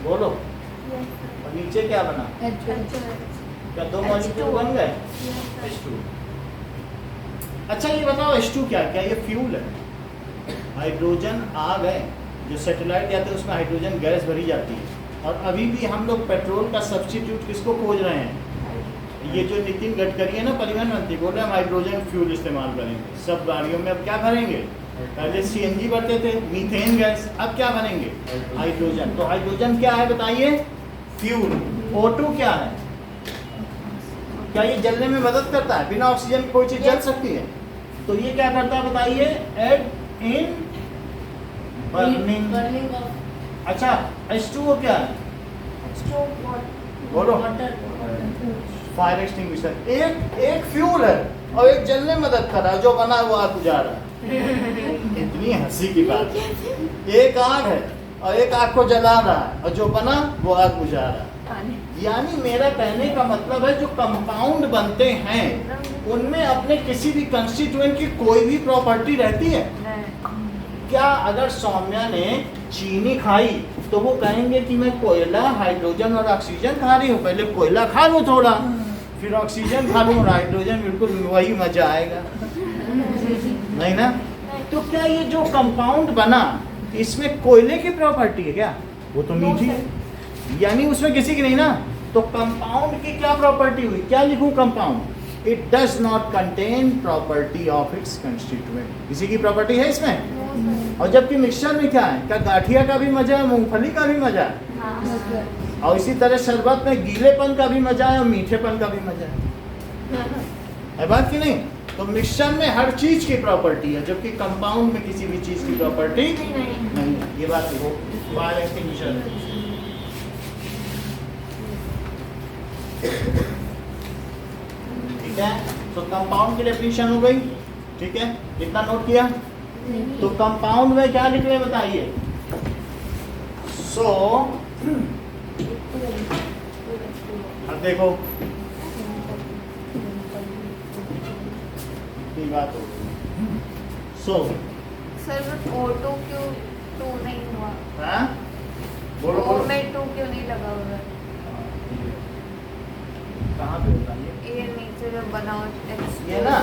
D: बोलो, और नीचे क्या बना, क्या 2 मॉलिक्यूल बन गए, H2। अच्छा ये बताओ H2 क्या ये फ्यूल है, हाइड्रोजन आग है, जो सैटेलाइट जाते हैं उसमें हाइड्रोजन गैस भरी जाती है। और अभी भी हम लोग पेट्रोल का सब्स्टिट्यूट किसको खोज रहे हैं, ये जो नितिन गडकरी है ना परिवहन मंत्री, बोल रहे हैं हम हाइड्रोजन फ्यूल इस्तेमाल करेंगे सब गाड़ियों में। अब क्या भरेंगे, पहले CNG भरते थे, मीथेन गैस, अब क्या भरेंगे, हाइड्रोजन। तो हाइड्रोजन क्या है बताइए, फ्यूल। O2 क्या है, क्या ये जलने में मदद करता है, बिना ऑक्सीजन की कोई चीज जल सकती है, तो ये क्या करता है बताइए, एड इन बर्निंग। अच्छा H2O क्या है, बोलो, फायर एक्सटिंग्विशर। एक फ्यूल है और एक जलने में मदद कर रहा है, जो बना है वो आग बुझा रहा है। इतनी हंसी की बात, एक आग है और एक आग को जला रहा है और जो बना वो आग बुझा रहा है। यानी मेरा कहने का मतलब है जो कंपाउंड बनते हैं उनमें अपने किसी भी कंस्टिट्यूएंट की कोई भी प्रॉपर्टी रहती है क्या? अगर सौम्या ने चीनी खाई तो वो कहेंगे कि मैं कोयला, हाइड्रोजन और ऑक्सीजन खा रही हूँ, पहले कोयला खा लूँ थोड़ा, फिर ऑक्सीजन खा लूँ और हाइड्रोजन, बिल्कुल वही मजा आएगा, नहीं ना? तो क्या ये जो कंपाउंड बना इसमें कोयले की प्रॉपर्टी है क्या? वो तो मीठी है, यानी उसमें किसी की नहीं ना। तो कंपाउंड की क्या प्रॉपर्टी हुई, क्या लिखूं compound? It does not contain property of its constituent. किसी की प्रॉपर्टी है इसमें? और जबकि मिक्सचर में क्या है, क्या गाठिया का भी मजा है, मूंगफली का भी मजा है, और इसी तरह शरबत में गीलेपन का भी मजा है और मीठेपन का भी मजा है बात की नहीं? तो मिक्सचर में हर चीज की प्रॉपर्टी है, जबकि कंपाउंड में किसी भी चीज की प्रॉपर्टी नहीं है। ये बात देखो, फायर एक्सटिंग्विशर ठीक है। तो कंपाउंड की डेफिनेशन हो गई, ठीक है, इतना नोट किया। तो कंपाउंड में क्या लिख रहे हैं बताइए। सो अब देखो ये बात हो गई। सो
C: सर O2 क्यों 2 नहीं हुआ?
D: हाँ बोलो
C: O
D: बोलो,
C: में 2 क्यों नहीं लगा हुआ?
D: कहाँ पे होता है ये?
C: ये नीचे जो बना हुआ
D: ये ना,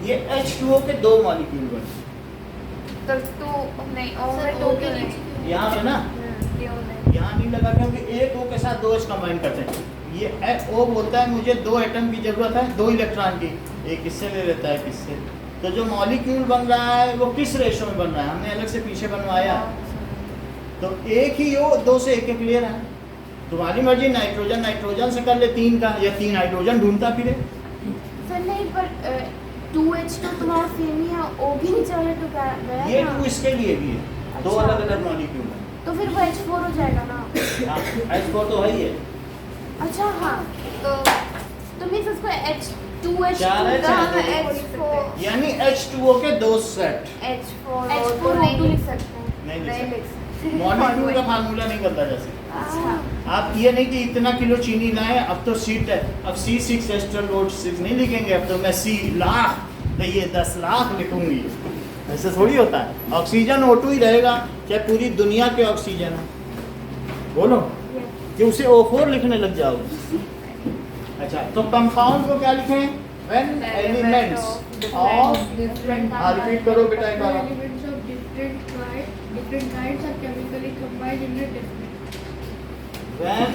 D: ये H2O के 2 मॉलिक्यूल बने,
C: तो 2 नहीं, O में 2 क्यों नहीं?
D: यहाँ पे ना,
C: क्यों नहीं?
D: यहाँ नहीं लगा क्योंकि एक O के साथ 2 H कंबाइन करते हैं। ये O बोलता है मुझे 2 एटम की जरूरत है, 2 इलेक्ट्रॉन की, एक किससे ले लेता है किससे। तो जो मॉलिक्यूल बन रहा है वो किस रेशो में बन रहा है, हमने अलग से पीछे बनवाया। तो एक ही O 2 से 1 क्लियर है। तुम्हारी मर्जी, नाइट्रोजन नाइट्रोजन से कर ले 3 का, या 3 हाइड्रोजन ढूंढता फिरे।
E: सर नहीं, पर 2H2 तुम्हारा सेम ही है, O भी नीचे वाले तो गया
D: ये
E: ना।
D: 2 इसके लिए भी है, 2
E: अच्छा।
D: अलग अलग मॉलिक्यूल है।
E: तो फिर वो H4 हो जाएगा ना।
D: हाँ, H4 तो है ही है।
E: अच्छा हाँ, तो मीन्स उसको H2H2
D: चार है,
E: का
D: चार
E: हम
D: है।
E: H4
D: यानी H2O के 2 सेट।
C: H4
E: H4
C: नहीं
E: O2 लिख सकते हैं।
D: नहीं
C: नहीं
D: लिख
C: लिख
D: सकते।
C: सकते।
D: मॉलिक्यूल का फार्मूला नहीं बनता जैसे।
E: अच्छा
D: आप ये नहीं कि इतना किलो चीनी लाए, अब तो सीट है, अब C6H12O6 नहीं लिखेंगे, अब तो मैं C लाख, तो ये 10 लाख लिखूंगी। ऐसे थोड़ी होता है। ऑक्सीजन O2 ही रहेगा, चाहे पूरी दुनिया के ऑक्सीजन है। बोलो कि उसे O4 लिखने लग जाओगे। अच्छा, तो कंपाउंड को क्या लिखें? When elements of, रिपीट करो बेटा एक बार।
G: Elements of different kinds are chemically combined in a different.
D: When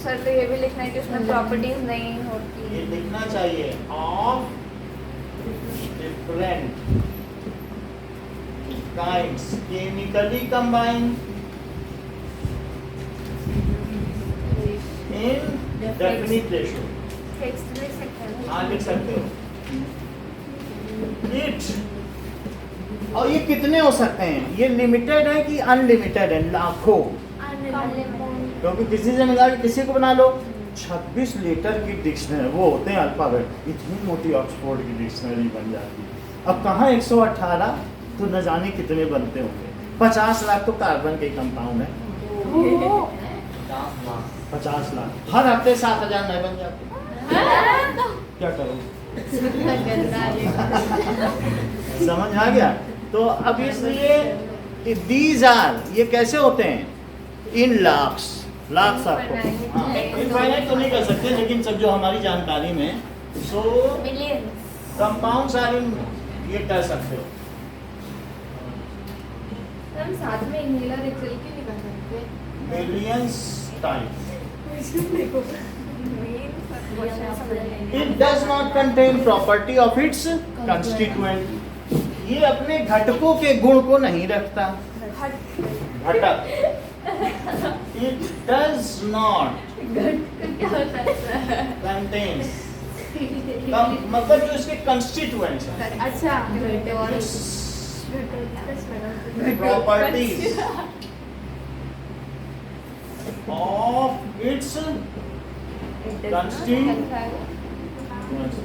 C: sir तो ये भी लिखना है कि उसमें प्रॉपर्टीज नहीं होती।
D: ये लिखना चाहिए of different kinds chemically combined in definite ratio।
C: Text लिख सकते हैं।
D: हाँ लिख सकते हो। इट, और ये कितने हो सकते हैं? ये लिमिटेड है कि अनलिमिटेड है? लाखों, क्योंकि किसी से मिला के किसी को बना लो। 26 लीटर की डिक्शनरी, वो होते हैं अल्फाबेट, इतनी मोटी ऑक्सफोर्ड की डिक्शनरी बन जाती है। अब कहाँ 118, तो न जाने कितने बनते होंगे। 50 लाख तो कार्बन के कंपाउंड है। 50 लाख, हर हफ्ते 7000 नए बन जाते हैं। क्या करूं? समझ आ गया? तो अब इसलिए दीज आर, ये कैसे होते हैं? इन लाख्स, लाख्स आपको इनफाइनाइट तो नहीं कर सकते, लेकिन सब जो हमारी जानकारी में, सो
C: मिलियंस।
D: कंपाउंड्स आर इन, ये कह सकते हो।
B: हम साथ में इनहेलर एक्सेल क्यों नहीं कर सकते?
D: Millions times.
C: It
D: It does not contain property of its constituent। ये अपने घटकों के गुण को नहीं रखता। घटक। It does not contains, मतलब जो इसके constituents हैं,
B: अच्छा
D: properties of its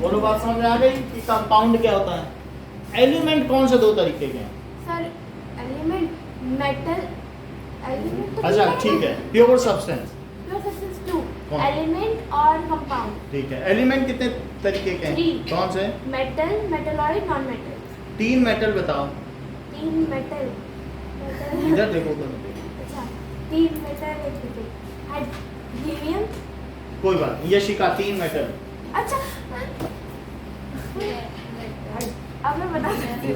D: बोलो, बात समझ में आ गई कि कंपाउंड क्या होता है? एलिमेंट कौन से 2 तरीके के हैं?
E: Sir element metal element.
D: अच्छा ठीक है, प्योर सब्सटेंस,
E: प्योर सब्सटेंस 2
D: कौन?
E: एलिमेंट और कंपाउंड।
D: ठीक है। एलिमेंट कितने तरीके के हैं?
E: 3।
D: कौन से?
E: Metal, metalloid, non metal.
D: 3 metal बताओ।
E: 3 मेटल,
D: इधर देखो तो।
E: अच्छा 3 मेटल, एक हीलियम।
D: कोई बात नहीं, यशिका 3 मेटल।
E: अच्छा अब मैं बता सकती हूँ।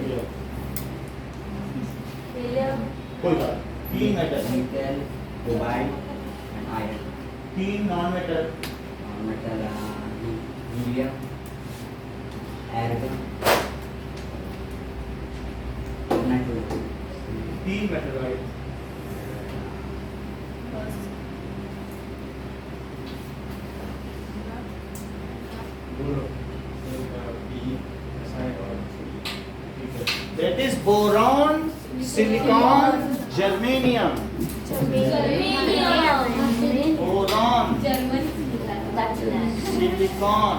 E: हीलियम,
D: कोई बात, 3 metal,
H: nickel, cobalt, and iron.
D: 3 non metal,
H: Metal, helium, argon, nitrogen.
D: 3 metal. बोलो। That is boron, silicon, germanium. Boron, silicon,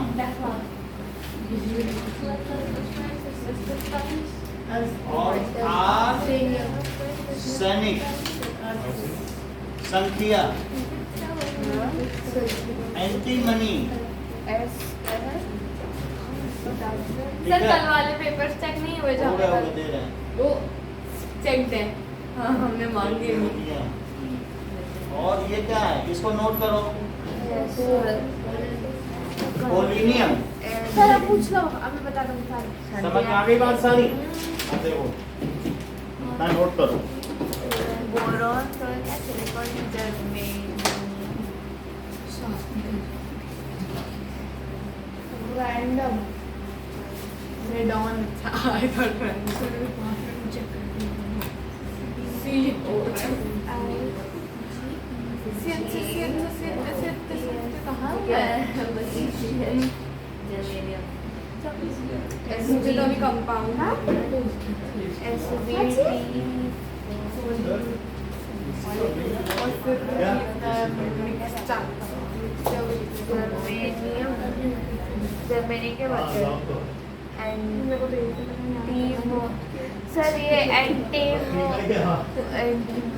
D: और आर्सेनिक, संख्या, एंटीमनी।
C: सर कल वाले पेपर्स चेक नहीं हुए
D: हो
C: जहाँ
D: गया
C: पे
D: दे रहे हैं।
F: वो चेक है। हाँ हमने मांगी है।
D: और ये क्या है, इसको नोट करो। पोलिनियम।
E: सर अब पूछ लो, अब मैं बता दूंगी सारी।
D: समझ में आ गई बात सारी? अब देखो, मैं नोट करो।
C: बोरॉन तो क्या silicon germanium
E: random
F: radon. I thought मुझे तो अभी कंपाउंड
C: जर्मनी के बच्चे सर ये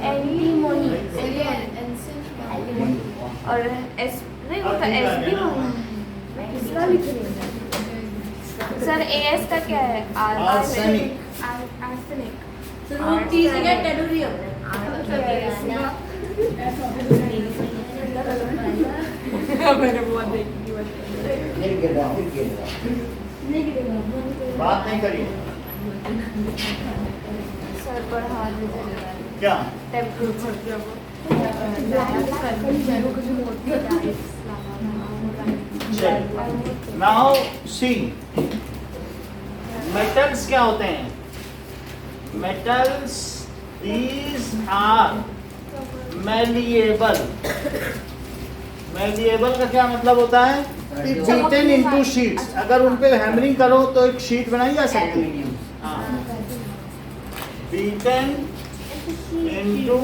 C: एंटीमोनी और एस नहीं वो तो एस भी होगा
E: किसका लिख रही है?
C: सर एएस का क्या है
D: आर्सेनिक।
E: आर्सेनिक।
A: सर वो टी से क्या टेडोरियम?
F: मैंने बहुत देखी थी
H: फिर गिर रहा फिर गिर रहा
D: बात नहीं करिए।
C: सर बढ़ा
D: क्या?
C: टेम्परेचर
D: नाउ सी, मेटल्स क्या होते हैं? Metals these are malleable. Malleable का क्या मतलब होता है? Beaten into sheets. अगर उन पे हैमरिंग करो तो एक शीट बनाई जा सकती है। हाँ, beaten into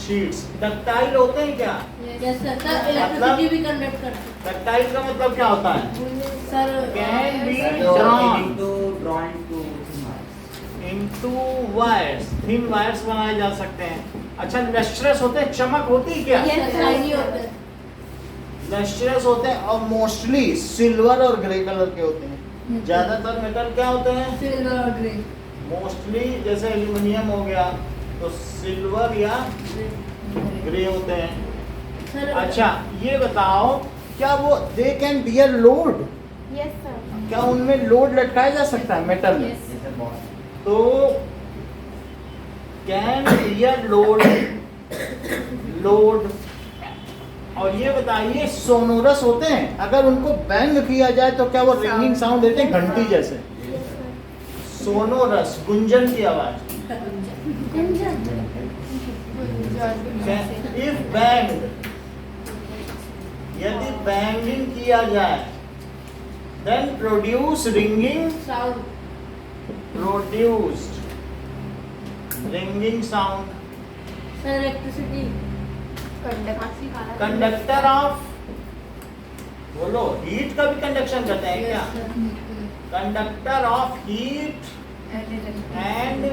D: sheets. डक्टाइल होते हैं क्या?
A: यस सर, इलेक्ट्रिसिटी भी कंडक्ट करते हैं।
D: डक्टाइल का मतलब क्या होता है?
A: सर
D: Can be
H: तो
D: drawn
H: into drawn to
D: into wires. Thin wires बनाए जा सकते हैं। अच्छा, लस्ट्रस होते हैं, चमक होती है क्या?
A: यस शाइनी होते हैं।
D: लस्ट्रस होते हैं और मोस्टली सिल्वर और ग्रे कलर के होते हैं। ज्यादातर मेटल क्या होते हैं?
A: सिल्वर और ग्रे।
D: मोस्टली जैसे एल्यूमिनियम हो गया तो सिल्वर या ग्रे होते हैं।
A: सर
D: अच्छा, ये बताओ, क्या वो they can bear load?
E: Yes sir.
D: क्या उनमें लोड लटकाया जा सकता है मेटल में?
H: जैसे बॉस
D: तो कैन बियर लोड। और ये बताइए, सोनोरस होते हैं, अगर उनको बैंग किया जाए तो क्या वो रिंगिंग साउंड देते हैं घंटी जैसे? सोनोरस, गुंजन की आवाज। इफ बैंग, यदि बैंगिंग किया जाए, then produce ringing
A: sound.
D: produced ringing sound.
A: Sir electricity.
D: Conductor of, बोलो, हीट का भी कंडक्शन करते हैं क्या? Conductor of heat and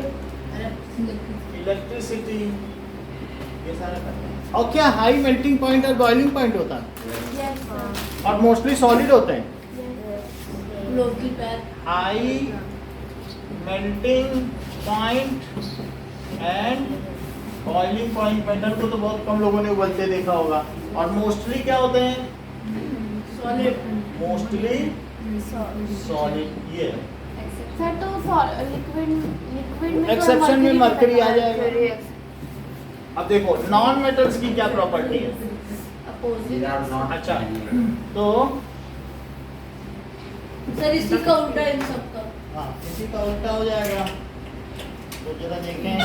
D: electricity, ये सारा करते हैं। और क्या हाई मेल्टिंग पॉइंट और बॉइलिंग पॉइंट होता है?
E: Yes sir.
D: और मोस्टली सॉलिड होते हैं।
A: लोग की पैर।
D: High melting point and boiling point. Metal को तो बहुत कम लोगों ने उबलते देखा होगा। और मोस्टली क्या होते हैं?
A: सॉलिड।
D: Mostly solid. ये
E: सर तो लिक्विड में
D: एक्सेप्शन में मरकरी आ जाएगा। अब देखो, नॉन मेटल्स की क्या प्रॉपर्टी है?
H: these are not
D: अच्छा, तो
A: सर इसी का उल्टा इन सब का।
D: हाँ, इसी का उल्टा हो जाएगा। तो जरा देखें,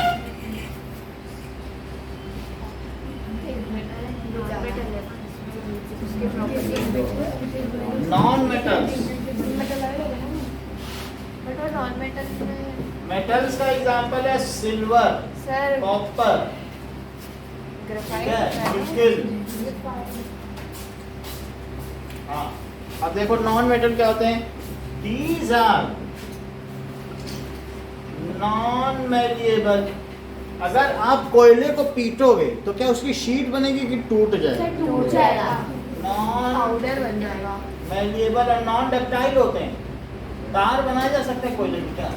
D: नॉन मेटल्स
C: नॉन मेटल में
D: मेटल्स का एग्जांपल है सिल्वर,
C: सर
D: कॉपर, निकल। हाँ, अब देखो नॉन मेटल क्या होते हैं? These are non malleable. अगर आप कोयले को पीटोगे तो क्या उसकी शीट बनेगी कि टूट जाएगी?
E: टूट जाएगा।
D: नॉन
B: पाउडर बन जाएगा।
D: मैलिएबल और नॉन डक्टाइल होते हैं। तार बनाए जा सकते हैं कोयले की, क्या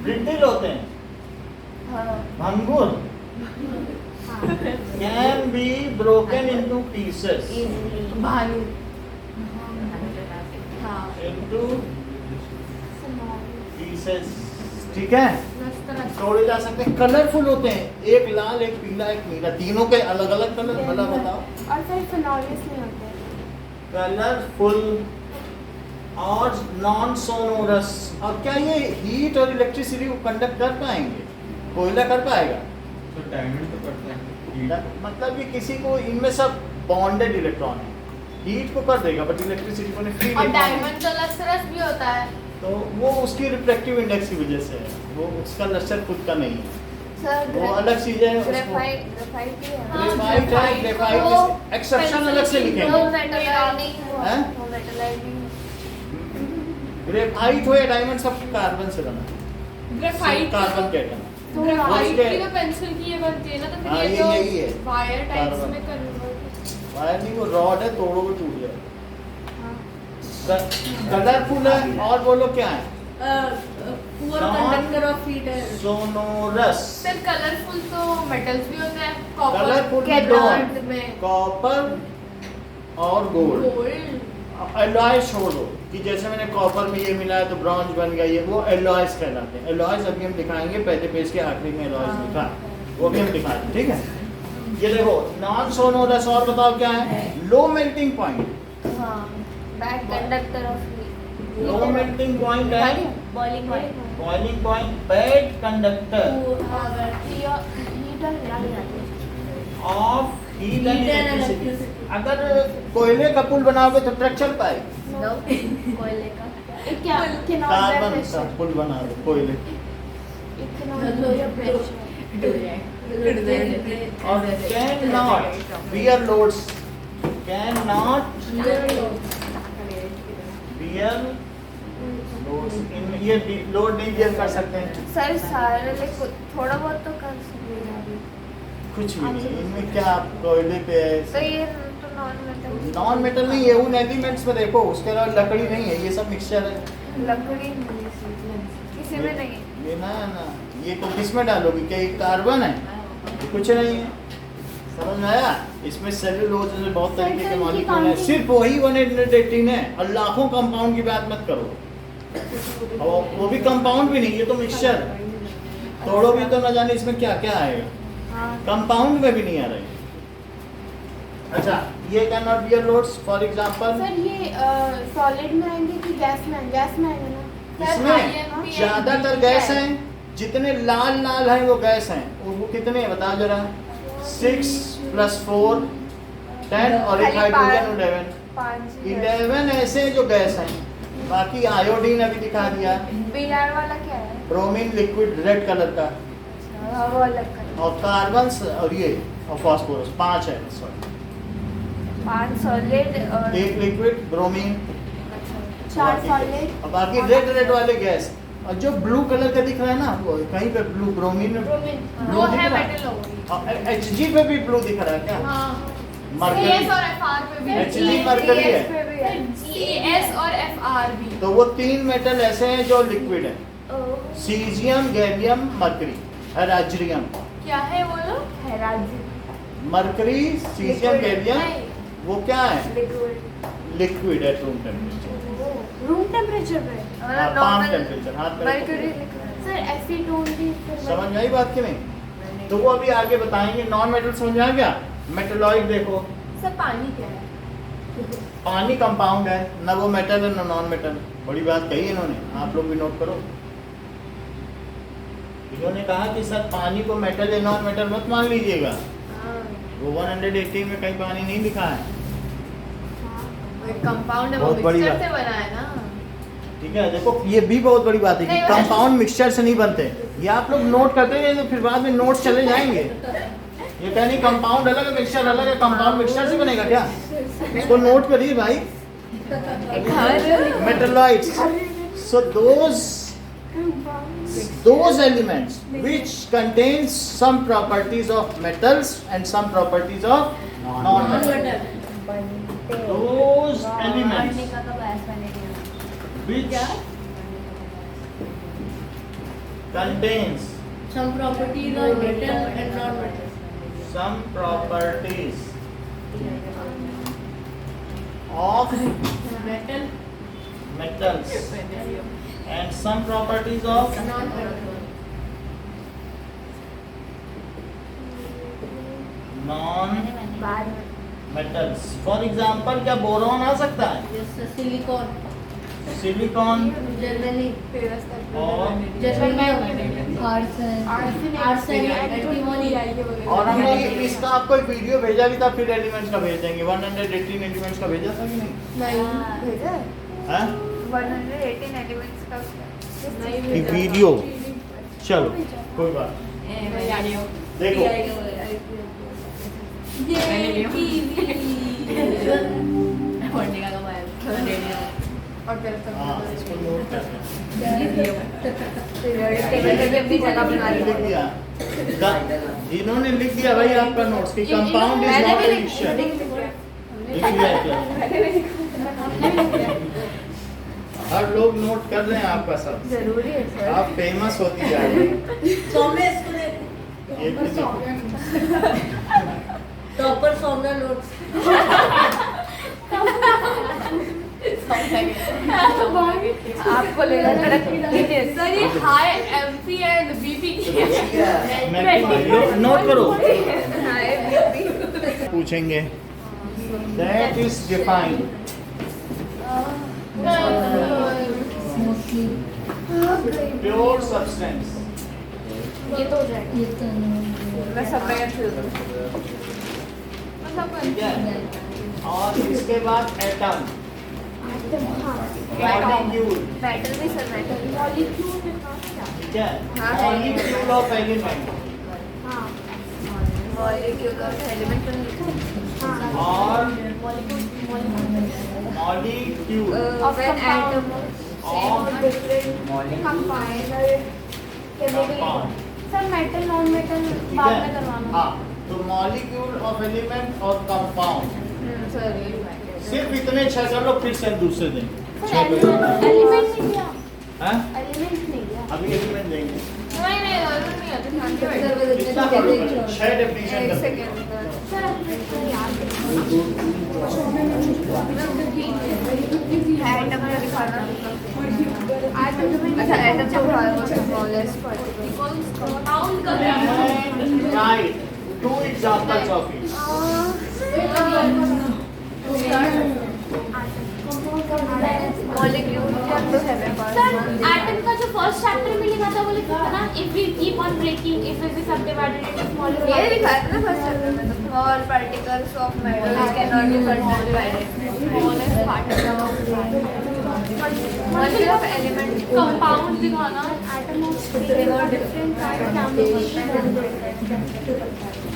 D: ब्रिटल होते हैं, भंगुर, can be broken into pieces,
B: भालू।
D: इनटू पीसेस, ठीक है, तोड़े जा सकते हैं। कलरफुल होते हैं, एक लाल, एक पीला, एक नीला, तीनों के अलग अलग कलर। भला बताओ,
E: और फिर फिनोलियस नहीं होते।
D: कलरफुल और नॉन सोनोरस। और क्या ये हीट और इलेक्ट्रिसिटी को कंडक्ट कर पाएंगे? कोयला कर पाएगा?
H: तो डायमंड तो करते हैं।
D: मतलब ये किसी को, इनमें सब बॉन्डेड इलेक्ट्रॉन है, हीट को कर देगा बट इलेक्ट्रिसिटी को नहीं, फ्री
B: और डायमंड तो लसरस भी होता है।
D: तो वो उसकी रिफ्रैक्टिव इंडेक्स की वजह से है, वो उसका लक्ष्य खुद का नहीं है,
C: सर
D: वो अलग चीज है।
C: ग्रेफाइट ग्रेफाइट भी है।
D: ग्रेफाइट है, ग्रेफाइट एक्सेप्शन अलग से
C: नो
D: लिखेंगे।
C: मेटलाइट नहीं हुआ।
D: हैं?
C: नो मेटलाइट नहीं।
D: ग्रेफाइट हो या डायमंड, सब कार्बन से बना है,
F: ग्रेफाइट
D: कार्बन के एटम।
F: ग्रेफाइट
D: उसके-
F: की तो पेंसिल की ये बनती है ना, तो
D: हाँ,
F: फिर
D: ये
F: ये
D: यही है।
F: तो वायर टाइप्स
D: कार्बन।
F: में कन्वर्ट।
D: वायर नहीं, वो रॉड है, तोड़ोगे टूट जाएगा। कलरफुल है। और बोलो क्या है?
A: Poor
D: Non-
A: conductor of heat है।
D: सोनोरस।
F: फिर कलरफुल तो मेटल्स भी होते हैं, कॉपर
D: कलरफुल
F: के
D: में दो
F: ब्रांड
D: हैं,
F: में
D: कॉपर और गोल्ड।
F: गोल्ड।
D: एलॉय छोड़ दो कि जैसे मैंने कॉपर में ये मिला है तो ब्रॉन्ज बन गया, ये वो एलॉयज कहलाते हैं। एलॉयज अभी हम दिखाएंगे, पहले पेज के आखिरी में एलॉयज लिखा है, वो भी हम दिखाएंगे, ठीक है। ये देखो नॉन सोनोरस। और बताओ क्या है? Low melting point.
C: हाँ, bad conductor of
D: low melting point है,
C: boiling point.
D: Boiling point, bad conductor of heat and electricity. अगर कोयले का पुल बनाओगे तो ट्रक चल पाएगा?
C: कोयले का
E: क्या
D: कार्बन का पुल बना दो कोयले, और can not bear loads, can not bear loads. इनमें ये लोड नहीं बियर कर सकते हैं,
C: सर सारे लेकिन थोड़ा बहुत तो कर सकते हैं।
D: कुछ भी नहीं। इनमें क्या कोयले पे
C: तो
D: है,
C: ये तो नॉन मेटल।
D: नॉन मेटल नहीं है। उन एलिमेंट्स में देखो, उसके अलावा लकड़ी नहीं है, ये सब मिक्सचर है।
C: लकड़ी किसी में नहीं है।
D: ये ना ना, ये तो किसमें डालोगे? क्या ये कार्बन है? ये कुछ नहीं है। समझ में आया? इसमें सेल्यूलोज से बहुत तरीके के मॉलिक्यूल हैं, सिर्फ वही 118 है, और लाखों कंपाउंड की बात मत करो। और वो भी कंपाउंड भी नहीं, ये तो मिक्सचर है। तोड़ोगे तो न जाने इसमें क्या क्या आएगा, कंपाउंड में भी नहीं आ रही। अच्छा, ये can not bear loads for example.
E: Sir ये सॉलिड में आएंगे कि गैस में? गैस में आएंगे ना?
D: इसमें ज्यादातर गैस हैं, जितने लाल लाल हैं वो गैस हैं। वो कितने हैं बताओ जरा? 6 + 4 10, और एक हाइड्रोजन 11 ऐसे हैं जो गैस हैं। बाकी आयोडीन अभी दिखा दिया,
C: बीआर वाला क्या है?
D: ब्रोमीन लिक्विड रेड कलर का,
C: वो अलग कर।
D: और कार्बन और ये और फास्फोरस 5 है। सॉरी,
C: 5 सॉलिड और
D: एक लिक्विड ब्रोमीन,
E: 4 सॉलिड
D: और बाकी रेड रेड वाले गैस। और जो ब्लू कलर का दिख रहा है ना, वो कहीं पे ब्लू, ब्रोमीन में
F: वो
D: ब्लू दिख
F: है
D: रहा
F: मेटल होगी।
D: है। HG पे भी ब्लू दिख रहा है क्या?
F: हाँ,
D: मरकरी,
F: CS और FR पे भी
D: HG मरकरी है।
C: पे भी है।
F: CS और FR भी।
D: तो वो 3 मेटल ऐसे हैं जो लिक्विड है, सीजियम, गैलियम, मरकरी, हेराजियम।
F: क्या है वो लोग?
C: हेराजी
D: मरकरी, सीजियम, गैलियम, वो क्या है?
C: लिक्विड
D: लिक्विड है रूम टेम्परेचर,
E: रूम टेम्परेचर पे।
C: मतलब
D: पाम
C: नॉर्मल
D: टेम्परेचर। हाथ में
C: मर्क्यूरी
D: रखो।
C: लिक्विड।
E: सर एसीटोन भी फिर
D: समझ में आई बात कि नहीं? तो वो अभी आगे बताएंगे। नॉन मेटल समझ में आ गया? मेटलॉइड देखो,
B: सर पानी क्या है?
D: पानी कंपाउंड है, ना वो मेटल है ना नॉन मेटल। बड़ी बात कही इन्होंने, आप लोग भी नोट करो। इन्होंने कहा कि सर पानी को मेटल या नॉन मेटल मत मान लीजिएगा। वो 118 में कहीं पानी नहीं लिखा है।
F: कंपाउंड है, वो
D: बहुत बड़ी
F: मिक्सचर
D: बात।
F: से बना है ना।
D: ठीक है, देखो ये भी बहुत बड़ी बात है कि कंपाउंड मिक्सचर से नहीं बनते। ये आप लोग नोट करते हैं तो फिर बाद में नोट्स चले जाएंगे। ये कह नहीं कंपाउंड अलग है मिक्सचर अलग है, कंपाउंड मिक्सचर से बनेगा क्या? इसको नोट करिए भाई। Metalloids, so those elements which contains some properties of metals and some properties of non-metals. Those elements which contains
A: Some properties are metal and non-metal.
D: some properties of
A: Metal,
D: metals and some properties of
A: non-metal.
D: non-metals. For example, क्या boron आ सकता है?
A: Yes, silicon,
D: silicon
A: germany,
D: और
A: germanium, arsen, antimony.
D: और हमने इसका आपको एक video भेजा भी था, फिर एलिमेंट्स का भेज देंगे। 118 एलिमेंट्स का भेजा था कि नहीं?
C: भेजा
D: हाँ?
C: 118 एलिमेंट्स का
D: ये वीडियो, चलो कोई बात देखो। हाँ, इसको नोट करते लिख दिया। इन्होंने लिख दिया भाई आपका नोट्स कि compound is not a mixture. लिख दिया क्या? हर लोग नोट कर रहे हैं आपका सब।
C: जरूरी है सर।
D: आप फेमस होती जा रही हैं। ये भी देखो।
A: Topper Saumya notes.
C: आपको लेगा
F: सर ये हाई एमपी एंड बीपी की
D: नोट करो।
C: हाय
D: पूछेंगे that is defined
A: Mostly.
D: Pure substance.
C: ये तो हो जाएगा।
A: ये तो
C: मैं सब में
D: ठीक है, और इसके बाद एटम, मॉलिक्यूल,
C: मेटल भी सर मेटल
D: ठीक है,
C: हाँ,
D: molecule of element
C: molecule of element
D: और molecule
C: of an atom
D: of
E: compound
D: compound.
E: Sir metal non metal
D: ठीक
E: बाद
D: है,
E: में करवाना।
D: हाँ, तो मॉलिक्यूल ऑफ एलिमेंट और कंपाउंड,
C: सर
D: सिर्फ इतने 6 कर लो, फिर से दूसरे दिन
E: एलिमेंट नहीं दिया,
D: हाँ?
E: एलिमेंट नहीं दिया।
D: अभी एलिमेंट देंगे।
C: नहीं नहीं और नहीं आता
D: कितना कर लो? 6 डेफिनेशन
C: एक
D: कर लो।
C: सेकंड
E: सर अब मेरे याद है।
C: एटम का दिखाना
E: एटम में
C: अच्छा एटम जो है वो स्मॉलेस्ट पार्टिकल
F: कंपाउंड का
D: Right. 2 examples of it.
C: Molecule का तो है मेरे पास
E: सर एटम का जो फर्स्ट चैप्टर में लिखा था वो लिखा था ना, if we keep on breaking it will be subdivided into smaller
C: ये लिखा था ना फर्स्ट चैप्टर में तो small particles of metal can not be subdivided smallest particle molecule of element
F: compound दिखाना
E: atom of different kind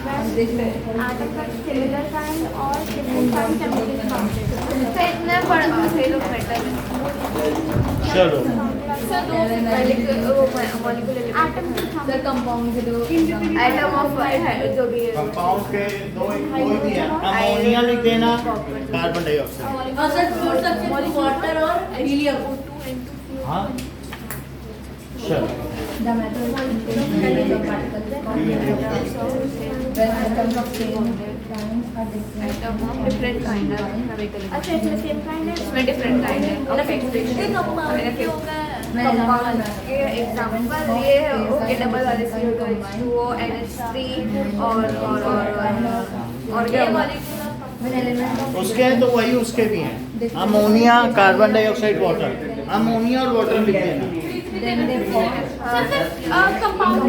E: atom का similar kind और different kind chemical compound.
C: तो इतने बड़ा फेल ऑफ मेटल
D: चलो
F: सर दो
C: मॉलिक्यूल
E: एटम
F: सर कंपाउंड के दो
C: एटम ऑफ जो भी है
D: कंपाउंड के दो कोई भी है, अमोनिया लिख देना, कार्बन डाइऑक्साइड।
A: और सर छोड़ सकते हैं वाटर और हीलियम।
D: हाँ, चलो
A: The matter is contained in the particles. When atoms of same kind are different.
C: Atom of different kind है
E: अच्छा इसमें सेम काइंड है।
C: इसमें डिफरेंट काइंड है कंपाउंड के एग्जांपल ये ओके डबल वाले CO2H2O NH3 और ये मॉलिक्यूल
A: When element of
D: उसके हैं तो वही उसके भी हैं, ammonia, carbon dioxide, water. Ammonia और वाटर लिख देना।
A: then they form.
E: कंपाउंड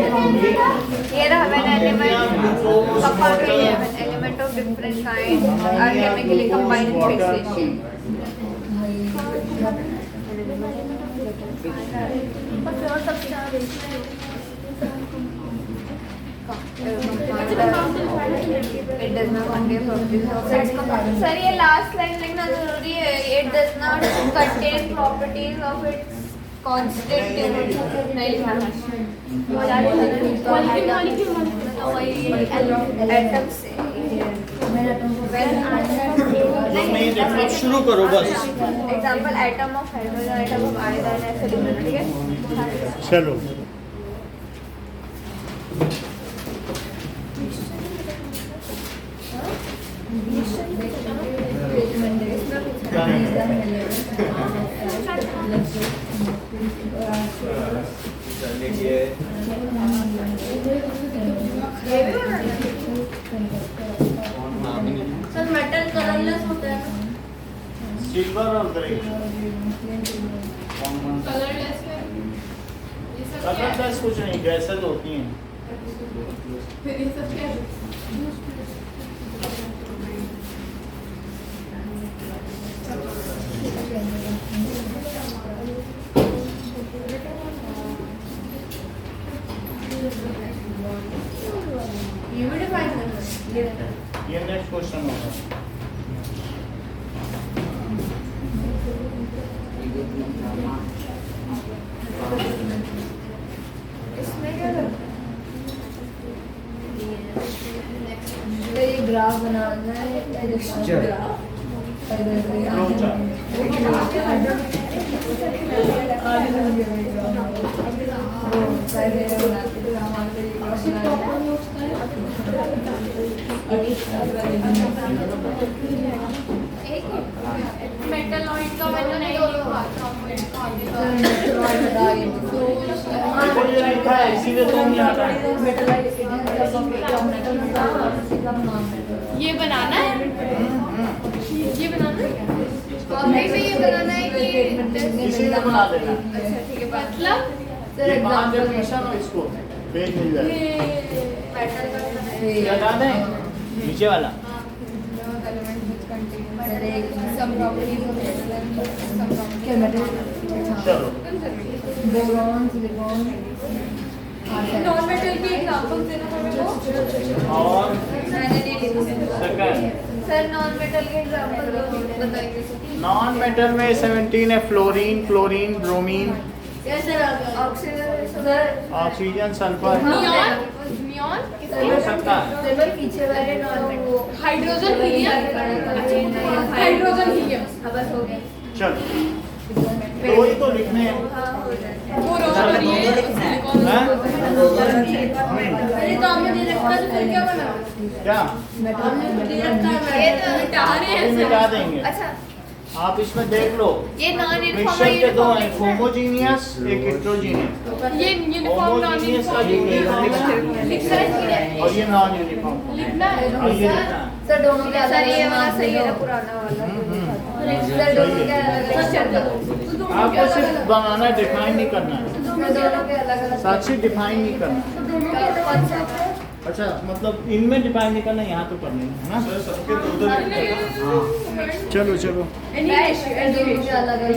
C: ये रहा when
D: Ammonia,
C: element
D: glucose,
C: compound के
D: water.
C: element of different kind are chemically combined in fixation It does not contain properties. Sir ये last line लिखना जरूरी है. It does not contain properties of its constituent. नहीं लिखना. Atoms.
D: नहीं देखो शुरू करो बस.
C: Example atom of hydrogen, atom of iodine ऐसे लिखना. ठीक है.
D: चलो
G: सर मेटल कलरलेस होता है ना?
D: सिल्वर और ग्रे
F: कलरलेस है ये सब क्या है?
D: कलरलेस कुछ नहीं, गैसेज होती हैं.
F: फिर ये सब क्या है?
G: ये भी डिफाइन करना है.
D: ये नेक्स्ट क्वेश्चन होगा.
C: इसमें क्या करना है?
A: तो ये ग्राफ बनाना है.
G: मेटलॉइड का मैंने नहीं लिखा था.
D: देखो ये लिखा है इसीलिए तो नहीं आता है.
G: ये बनाना है. ये बनाना है. कॉपी में ये बनाना है कि
D: इसीलिए बना देना.
G: अच्छा ठीक है. मतलब
D: ये बाहर डेफिनेशन और इसको पेज मिल जाएगा. क्या हटा दें नीचे वाला. चलो
A: बोरॉन, सिलिकॉन,
F: नॉन मेटल की एग्जांपल देना हमें को.
D: और
C: मैंने नहीं लिखा.
D: सेकंड
C: सर नॉन मेटल के एग्जांपल बताइए.
D: नॉन मेटल में 17 है. Fluorine, chlorine, bromine,
C: oxygen.
D: Oxygen, sulphur.
F: Neon neon
D: हो सकता है.
A: पीछे वाले
F: हाइड्रोजन हीलियम. हाइड्रोजन हीलियम
C: बस हो गया.
D: चलो दो ही तो लिखने हैं.
F: बोरोन और ये सिलिकॉन.
D: हैं?
G: मेरे काम में नहीं रखा तो फिर क्या बना?
D: क्या
C: ये तो
F: मिटा रहे हैं
D: ये
F: सर.
D: मिटा देंगे.
C: अच्छा
D: आप इसमें देख लो.
C: ये नॉन
D: मिक्सचर के दो हैं,
C: यूनिफॉर्म.
D: होमोजीनियस, एक हेटेरोजीनियस.
F: ये यूनिफॉर्म नॉन
D: होमोजीनियस का यूनिफॉर्म
F: लिखना है.
D: और ये नॉन यूनिफॉर्म.
F: लिखना है.
D: और ये लिखना है.
A: सर दोनों के
C: सर ये
A: अलग
C: वाला सही है ना पुराना वाला.
A: सर दोनों के अलग
D: आपको सिर्फ बनाना है, डिफाइन नहीं करना है.
A: दोनों के अलग अलग
D: साक्षी डिफाइन नहीं करना. अच्छा मतलब इनमें डिफाइन नहीं करना, यहाँ तो करना है ना.
H: सबके दो दो लिखते हैं.
D: चलो चलो
F: एनी
A: दोनों के अलग अलग